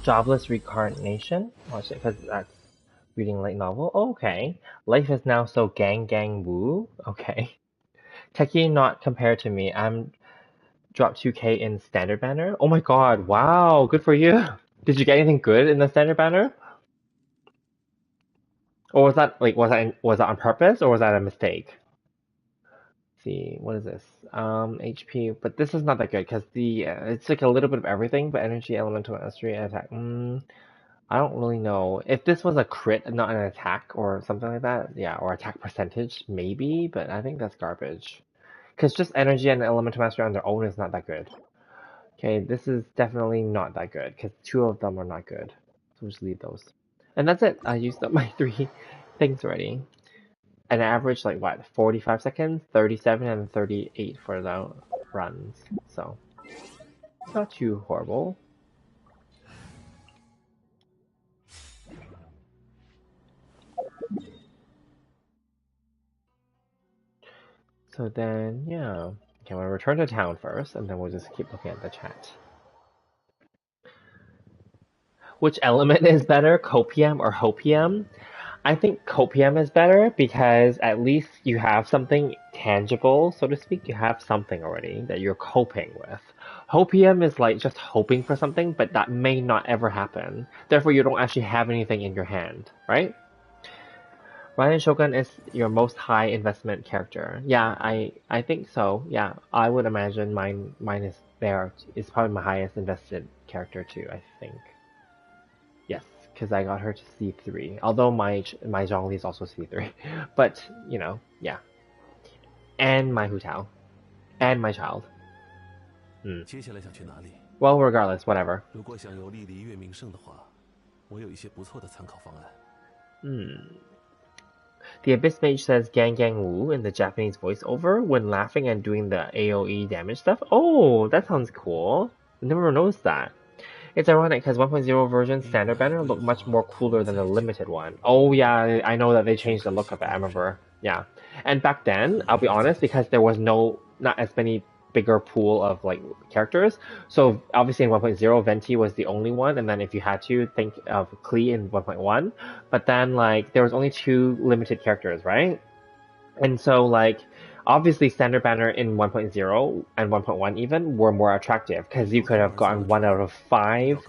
Speaker 1: Jobless reincarnation? Watch it, because that's reading light novel. Oh, okay. Life is now so gang gang woo. Okay. Techie not compared to me. I'm dropped 2k in standard banner. Oh my god, wow, good for you. Did you get anything good in the standard banner? Or was that like was that on purpose or was that a mistake? Let's see, what is this? HP, but this is not that good because the it's like a little bit of everything, but energy, elemental, mastery, and attack. I don't really know. If this was a crit, not an attack or something like that, yeah, or attack percentage, maybe, but I think that's garbage. Because just energy and elemental mastery on their own is not that good. Okay, this is definitely not that good, because 2 of them are not good. So we'll just leave those. And that's it. I used up my 3 things already. An average, like what, 45 seconds, 37, and 38 for the runs. So, not too horrible. So then, yeah. Okay, I'm gonna return to town first, and then we'll just keep looking at the chat. Which element is better, copium or hopium? I think copium is better because at least you have something tangible, so to speak. You have something already that you're coping with. Hopium is like just hoping for something, but that may not ever happen. Therefore, you don't actually have anything in your hand, right? Ryan Shogun is your most high investment character. Yeah, I think so. Yeah, I would imagine mine is there. Is probably my highest invested character too, I think. Yes, because I got her to C3. Although my Zhongli is also C3. But, you know, yeah. And my Hu Tao. And my child.
Speaker 2: 接下来想去哪里？
Speaker 1: Well, regardless, whatever.
Speaker 2: 如果想有立离越名胜的话，我有一些不错的参考方案。
Speaker 1: The Abyss Mage says Gang Gang Wu in the Japanese voiceover when laughing and doing the AoE damage stuff. Oh, that sounds cool. I never noticed that. It's ironic because 1.0 version standard banner looked much more cooler than the limited one. Oh yeah, I know that they changed the look of it, I remember. Yeah. And back then, I'll be honest, because there was not as many bigger pool of like characters. So obviously in 1.0, Venti was the only one, and then if you had to think of Klee in 1.1, but then like there was only 2 limited characters, right? And so like obviously standard banner in 1.0 and 1.1 even were more attractive because you could have gotten 1 out of 5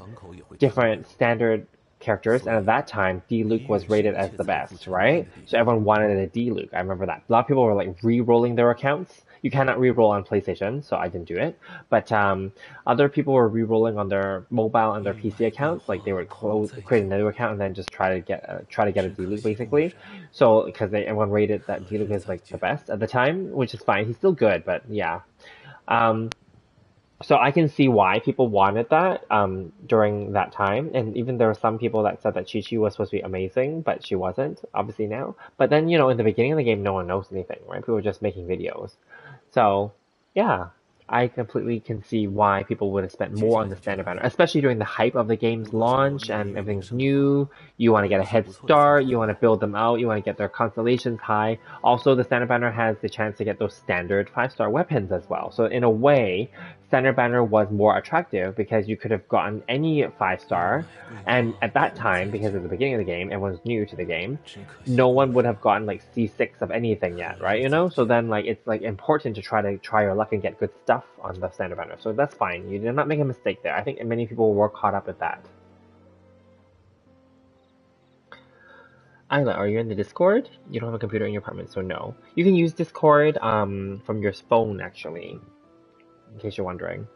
Speaker 1: different standard characters, and at that time D-Luke was rated as the best, right? So everyone wanted a D-Luke. I remember that. A lot of people were like re-rolling their accounts. You cannot re-roll on PlayStation, so I didn't do it. But other people were re-rolling on their mobile and their PC accounts. Like they would create another account and then just try to get a D-Luke basically. So because everyone rated that D-Luke is like the best at the time, which is fine. He's still good, but yeah. So I can see why people wanted that during that time, and even there were some people that said that Chi-Chi was supposed to be amazing, but she wasn't, obviously now. But then, you know, in the beginning of the game, no one knows anything, right? People were just making videos. So, yeah, I completely can see why people would have spent more on the standard banner, especially during the hype of the game's launch and everything's new. You want to get a head start, you want to build them out, you want to get their constellations high. Also, the standard banner has the chance to get those standard 5-star weapons as well. So in a way, standard banner was more attractive because you could have gotten any 5-star, and at that time, because of the beginning of the game, everyone's new to the game, no one would have gotten like C6 of anything yet, right? So then like it's like important to try your luck and get good stuff on the standard banner. So that's fine. You did not make a mistake there. I think many people were caught up with that. Isla, are you in the Discord? You don't have a computer in your apartment, so no. You can use Discord from your phone actually, in case you're wondering.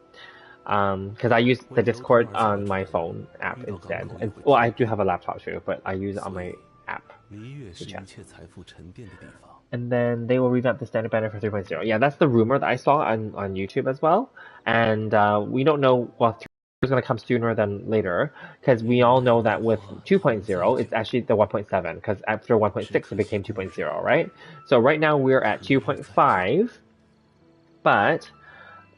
Speaker 1: Because I use the Discord on my phone app instead. And, well, I do have a laptop too, but I use it on my app to chat. And then they will revamp the standard banner for 3.0. Yeah, that's the rumor that I saw on YouTube as well. And we don't know, well, is going to come sooner than later, because we all know that with 2.0 it's actually the 1.7, because after 1.6 it became 2.0, right? So right now we're at 2.5, but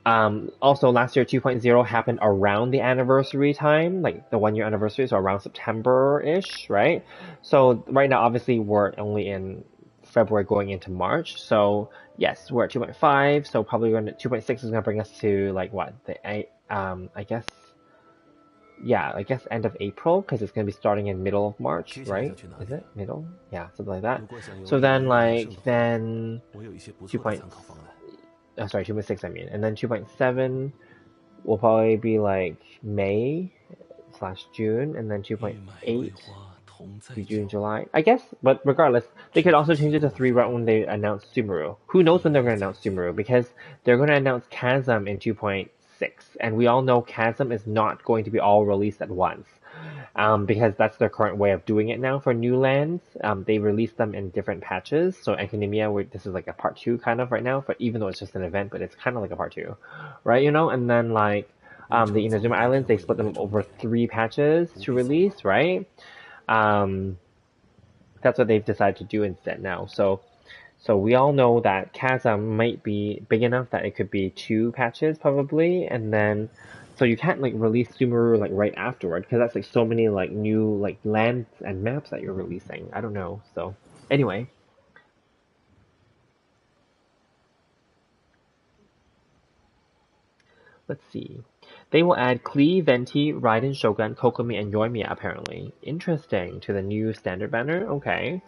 Speaker 1: also last year 2.0 happened around the anniversary time, like the 1-year anniversary, so around September-ish, right? So right now obviously we're only in February going into March, so yes, we're at 2.5, so probably 2.6 is going to bring us to like what, I guess end of April, because it's going to be starting in middle of March, right? Is it middle? Yeah, something like that. So then 2.6 I mean, and then 2.7 will probably be like May/June, and then 2.8 be June, July, I guess. But regardless, they could also change it to 3 right when they announce Sumeru. Who knows when they're going to announce Sumeru, because they're going to announce Chasm in 2.6, and we all know Chasm is not going to be all released at once. Because that's their current way of doing it now for new lands. They release them in different patches. So Academia, this is like a part 2 kind of right now, but even though it's just an event, but it's kind of like a part 2, right? And then like the Inazuma Islands, they split them over 3 patches to release, right? That's what they've decided to do instead now. So we all know that Chasm might be big enough that it could be 2 patches probably, and then so you can't like release Sumeru like right afterward, because that's like so many like new like lands and maps that you're releasing. I don't know. So anyway. Let's see. They will add Klee, Venti, Raiden, Shogun, Kokomi, and Yoimiya apparently. Interesting. To the new standard banner? Okay.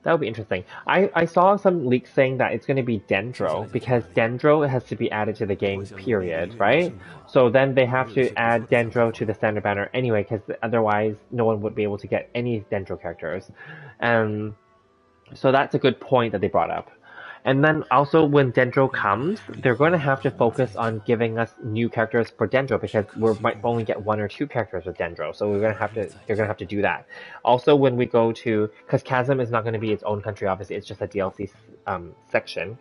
Speaker 1: That would be interesting. I saw some leaks saying that it's going to be Dendro, because Dendro has to be added to the game, period, right? So then they have to add Dendro to the standard banner anyway, because otherwise no one would be able to get any Dendro characters. So that's a good point that they brought up. And then also when Dendro comes, they're going to have to focus on giving us new characters for Dendro, because we might only get 1 or 2 characters with Dendro. So they're going to have to do that. Also, when we go to, because Chasm is not going to be its own country, obviously, it's just a DLC section.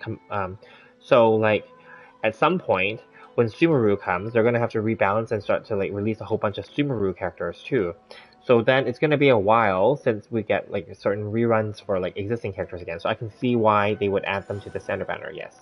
Speaker 1: So like at some point when Sumeru comes, they're going to have to rebalance and start to like release a whole bunch of Sumeru characters too. So then it's going to be a while since we get like certain reruns for like existing characters again. So I can see why they would add them to the standard banner, yes.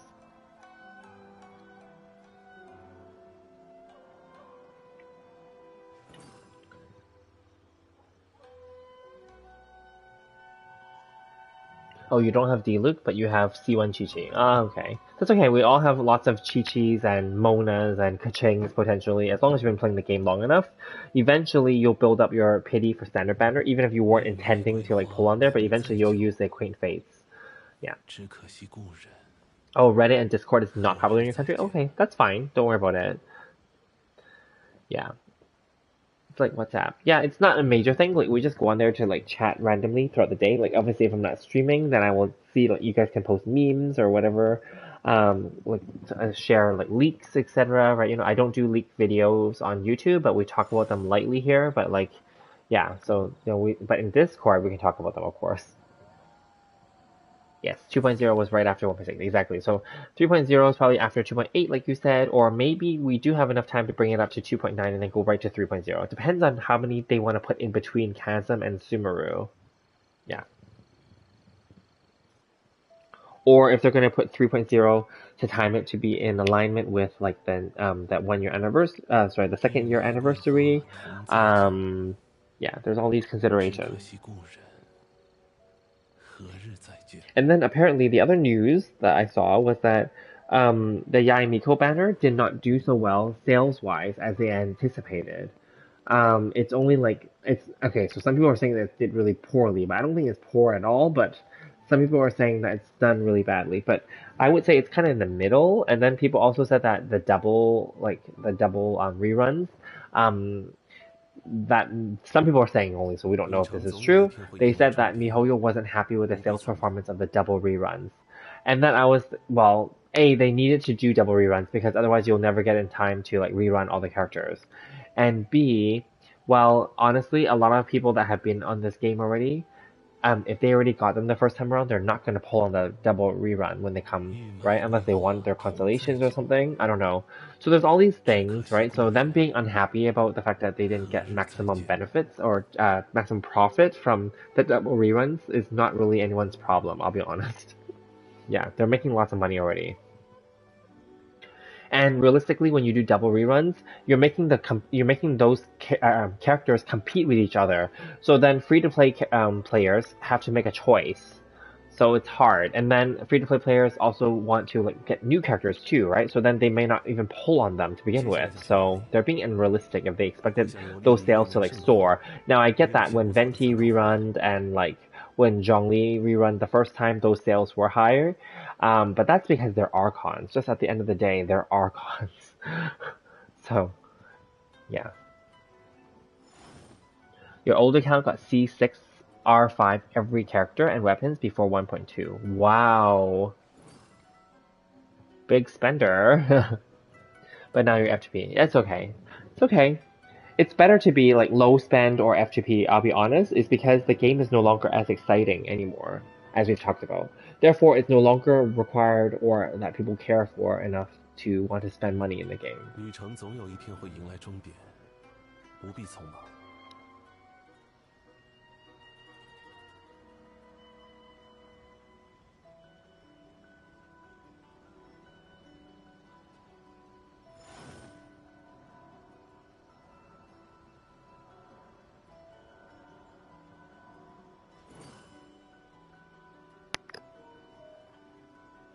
Speaker 1: Oh, you don't have D-Luke, but you have C1 Chi-Chi. Ah, okay. That's okay, we all have lots of Chi-Chis and Monas and Kachings, potentially. As long as you've been playing the game long enough, eventually you'll build up your pity for standard banner, even if you weren't intending to like pull on there, but eventually you'll use the Quaint Fates. Yeah. Oh, Reddit and Discord is not popular in your country? Okay, that's fine. Don't worry about it. Yeah. It's like WhatsApp. Yeah, it's not a major thing. Like we just go on there to like chat randomly throughout the day. Like obviously, if I'm not streaming, then I will see like you guys can post memes or whatever, like share like leaks, etc. Right? I don't do leak videos on YouTube, but we talk about them lightly here. But like, yeah. So but in Discord we can talk about them, of course. Yes, 2.0 was right after 1.6, exactly. So 3.0 is probably after 2.8, like you said, or maybe we do have enough time to bring it up to 2.9 and then go right to 3.0. It depends on how many they want to put in between Chasm and Sumeru. Yeah. Or if they're going to put 3.0 to time it to be in alignment with like the that 1-year anniversary, the 2nd-year anniversary. Yeah, there's all these considerations. And then apparently the other news that I saw was that the Yai Miko banner did not do so well sales-wise as they anticipated. It's only like it's okay. So some people are saying that it did really poorly, but I don't think it's poor at all. But some people are saying that it's done really badly. But I would say it's kind of in the middle. And then people also said that the double reruns, um, that some people are saying only, so we don't know if this is true. They said that MiHoYo wasn't happy with the sales performance of the double reruns. And then I was, well, A, they needed to do double reruns because otherwise you'll never get in time to like rerun all the characters. And B, well, honestly, a lot of people that have been on this game already, if they already got them the first time around, they're not going to pull on the double rerun when they come, right? Unless they want their constellations or something. I don't know. So there's all these things, right? So them being unhappy about the fact that they didn't get maximum benefits or maximum profit from the double reruns is not really anyone's problem, I'll be honest. Yeah, they're making lots of money already. And realistically, when you do double reruns, you're making those characters compete with each other. So then free-to-play players have to make a choice. So it's hard. And then free-to-play players also want to like get new characters too, right? So then they may not even pull on them to begin with. So they're being unrealistic if they expected those sales to like soar. Now I get that when Venti rerun and like when Zhongli rerun the first time, those sales were higher. But that's because they're Archons. Just at the end of the day, they're Archons. So, yeah. Your old account got C6, R5 every character and weapons before 1.2. Wow. Big spender. But now you're FTP. It's okay. It's okay. It's better to be like low spend or FTP, I'll be honest, is because the game is no longer as exciting anymore, as we've talked about. Therefore, it's no longer required or that people care for enough to want to spend money in the game.
Speaker 5: 旅程总有一天会迎来终点，不必匆忙。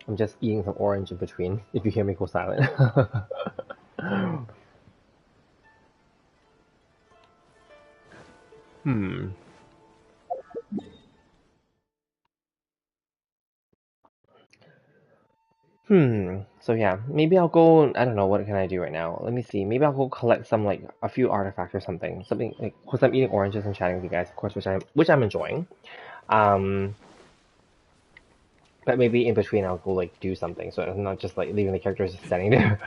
Speaker 1: I'm just eating some orange in between, if you hear me go silent. Hmm. So yeah, maybe I'll go. I don't know what can I do right now. Let me see. Maybe I'll go collect some like a few artifacts or something. Something like because I'm eating oranges and chatting with you guys, of course, which I'm enjoying. Um, but maybe in between I'll go like do something, so I'm not just like leaving the characters just standing there.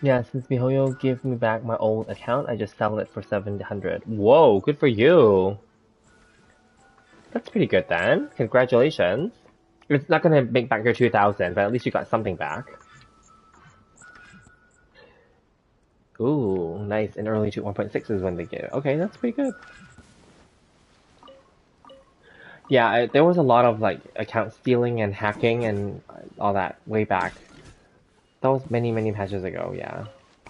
Speaker 1: Yeah, since MiHoYo gave me back my old account, I just sell it for 700. Whoa, good for you. That's pretty good then. Congratulations. It's not gonna make back your 2,000, but at least you got something back. Ooh, nice. And early to 1.6 is when they get it. Okay, that's pretty good. Yeah, there was a lot of like account stealing and hacking and all that way back. That was many, many patches ago, yeah.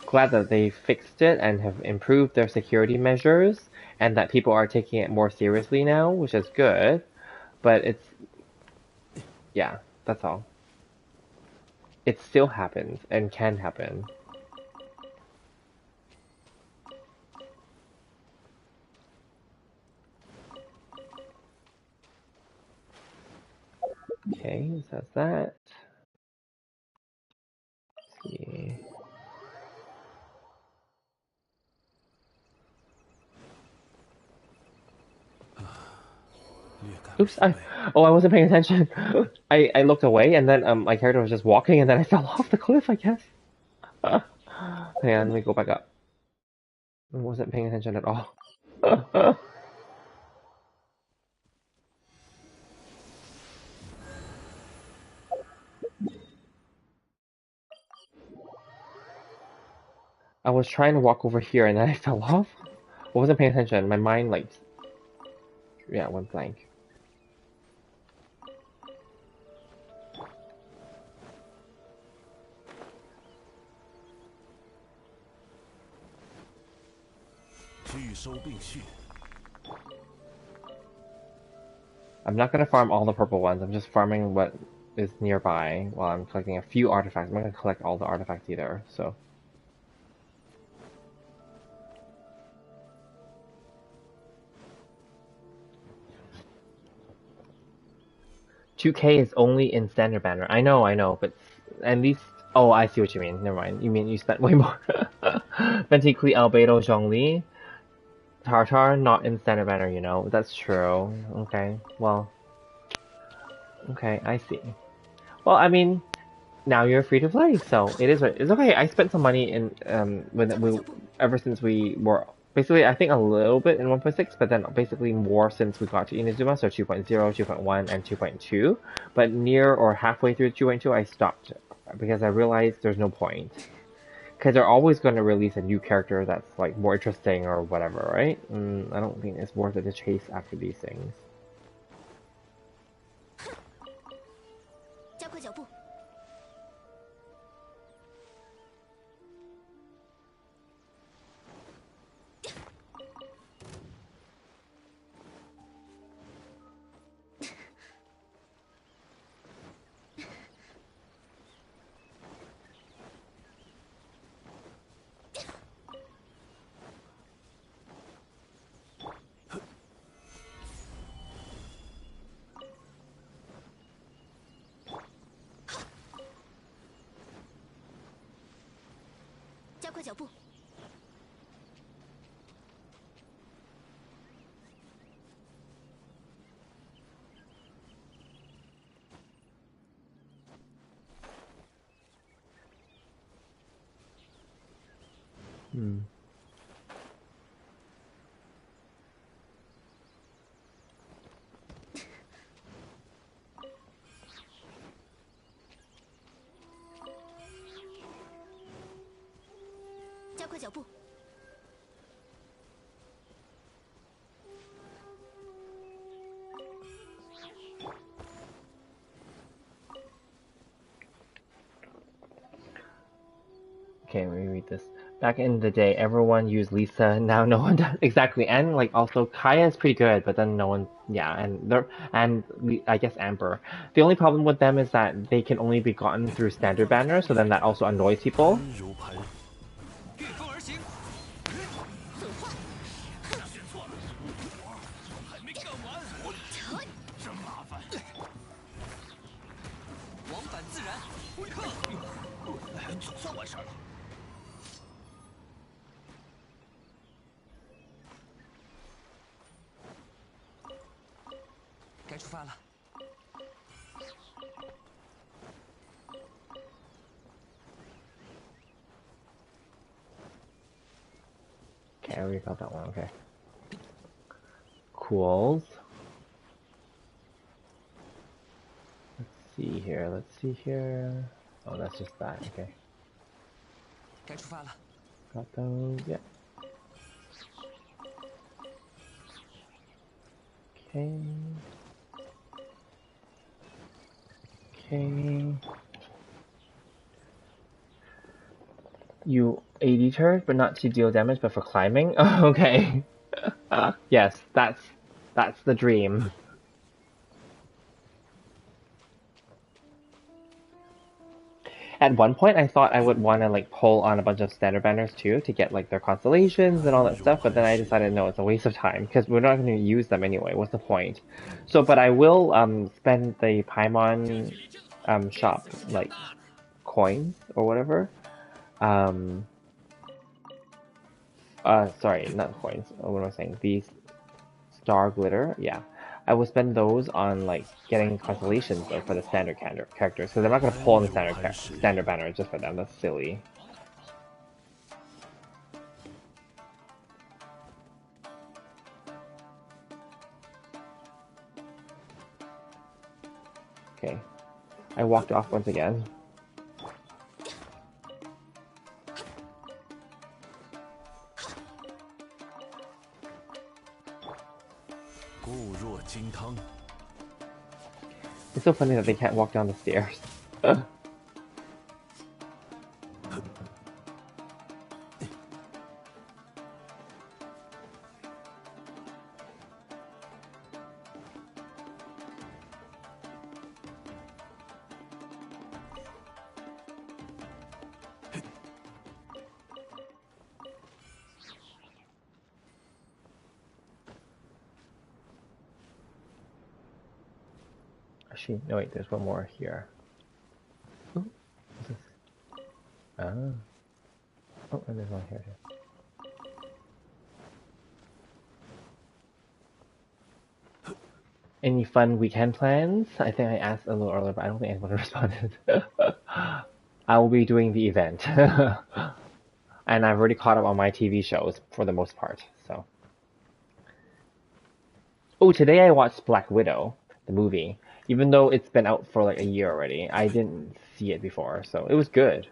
Speaker 1: Glad that they fixed it and have improved their security measures and that people are taking it more seriously now, which is good. But it's, yeah, that's all. It still happens and can happen. Okay, so that's that. Let's see. Oops, I wasn't paying attention. I looked away and then my character was just walking and then I fell off the cliff, I guess. Hang on, let me go back up. I wasn't paying attention at all. I was trying to walk over here and then I fell off. I wasn't paying attention. My mind like, yeah, went blank. I'm not gonna farm all the purple ones. I'm just farming what is nearby while I'm collecting a few artifacts. I'm not gonna collect all the artifacts either, so. 2K is only in standard banner. I know, but at least. Oh, I see what you mean. Never mind. You mean you spent way more. Ventically, Albedo, Zhongli, Tartar, not in standard banner, you know. That's true. Okay, well. Okay, I see. Well, I mean, now you're free to play, so it is. It's okay. I spent some money in when we ever since we were basically I think a little bit in 1.6, but then basically more since we got to Inazuma, so 2.0, 2.1, and 2.2. But near or halfway through 2.2, I stopped because I realized there's no point. Because they're always going to release a new character that's like more interesting or whatever, right? I don't think it's worth it to chase after these things.
Speaker 3: 加快脚步。加快脚步。 加快脚步。
Speaker 1: Okay, let me read this. Back in the day, everyone used Lisa. Now no one does. Exactly, and like also Kaya is pretty good, but then no one. Yeah, I guess Amber. The only problem with them is that they can only be gotten through standard banner, so then that also annoys people.
Speaker 4: 御风而行。
Speaker 3: 损坏。
Speaker 2: 选错了，还没干完，真麻烦。
Speaker 4: 往返自然。
Speaker 2: 总算完事儿了。
Speaker 4: 该出发了。
Speaker 1: Okay, I already got that one. Okay. Cools. Let's see here. Let's see here. Oh, that's just that. Okay.
Speaker 4: 该出发了。
Speaker 1: Got those. Yeah. Okay. Okay. You AD turret, but not to deal damage, but for climbing. Oh, okay. Yes, that's the dream. At one point, I thought I would want to like pull on a bunch of standard banners too to get like their constellations and all that stuff, but then I decided no, it's a waste of time because we're not going to use them anyway. What's the point? So, but I will spend the Paimon shop like coins or whatever. Sorry, not coins. What am I saying? These star glitter, yeah. I will spend those on like getting constellations for the standard characters, because I'm not gonna pull on the standard banner just for them. That's silly. Okay, I walked off once again.
Speaker 5: 固若金汤。
Speaker 1: It's so funny that they can't walk down the stairs. Actually, no wait, there's one more here. Ooh, what's this? Ah. Oh, and there's one here too. Any fun weekend plans? I think I asked a little earlier, but I don't think anyone responded. I will be doing the event. And I've already caught up on my TV shows for the most part, so. Oh, today I watched Black Widow, the movie. Even though it's been out for like a year already, I didn't see it before, so it was good.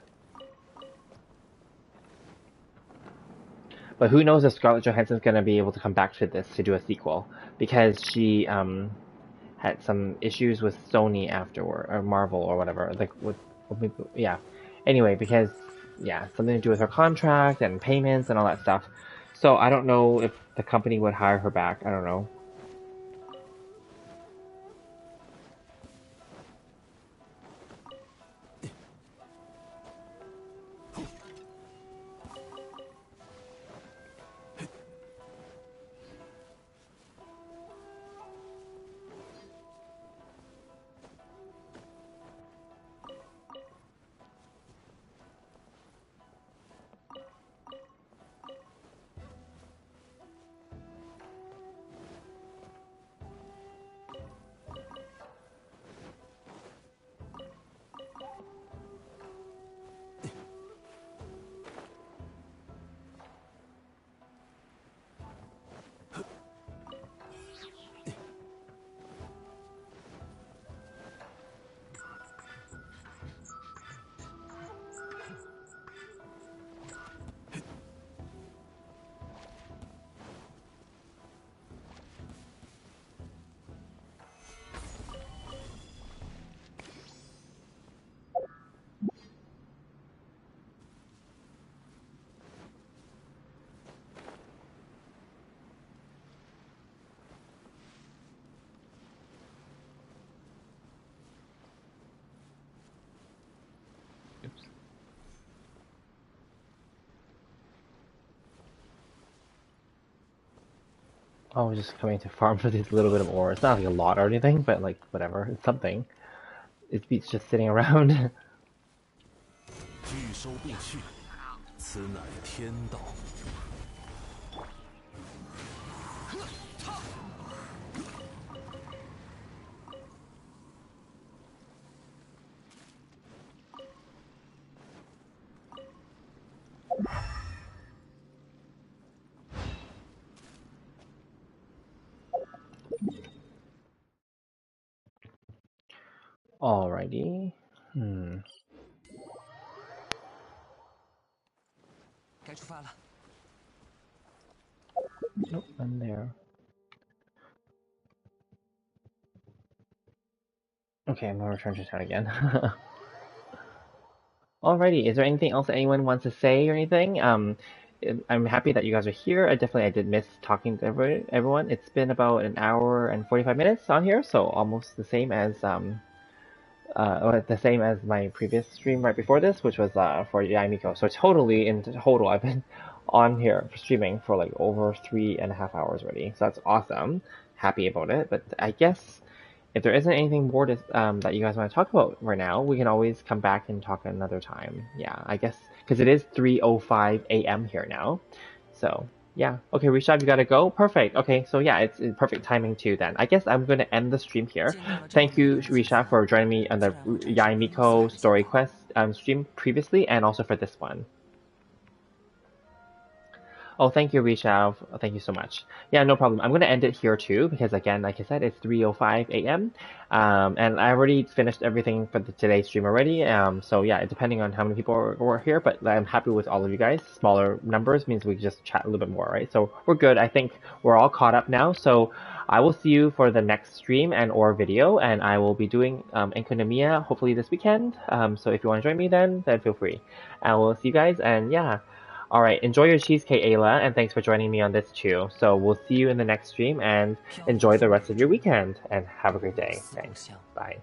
Speaker 1: But who knows if Scarlett Johansson's gonna be able to come back to this to do a sequel, because she had some issues with Sony afterward, or Marvel or whatever, like yeah. Anyway, because yeah, something to do with her contract and payments and all that stuff. So I don't know if the company would hire her back. I don't know. I was just coming to farm for this little bit of ore. It's not like a lot or anything, but like whatever, it's something. It beats just sitting around.
Speaker 5: 拒收不去，此乃天道。
Speaker 1: Alrighty. Nope, I'm there. Okay, I'm gonna return to town again. Alrighty, is there anything else that anyone wants to say or anything? I'm happy that you guys are here. I did miss talking to everyone. It's been about an hour and 45 minutes on here, so almost the same as my previous stream right before this, which was for Yaimiko. So totally in total, I've been on here streaming for like over 3.5 hours already. So that's awesome. Happy about it. But I guess if there isn't anything more that you guys want to talk about right now, we can always come back and talk another time. Yeah, I guess because it is 3:05 a.m. here now. So Yeah. Okay, Rishabh, you gotta go. Perfect. Okay, so yeah, it's perfect timing too. Then I guess I'm gonna end the stream here. Thank you, Rishabh, for joining me on the Yaimiko Story Quest stream previously, and also for this one. Oh, thank you, Rishav. Thank you so much. Yeah, no problem. I'm going to end it here too, because again, like I said, it's 3:05 a.m. And I already finished everything for today's stream already. So yeah, depending on how many people were here, but I'm happy with all of you guys. Smaller numbers means we just chat a little bit more, right? So we're good. I think we're all caught up now. So I will see you for the next stream and or video, and I will be doing Enkonomiya hopefully this weekend. So if you want to join me then feel free. I will see you guys, and yeah. All right, enjoy your cheesecake, Ayla, and thanks for joining me on this too. So we'll see you in the next stream, and enjoy the rest of your weekend, and have a great day. Thanks. Bye.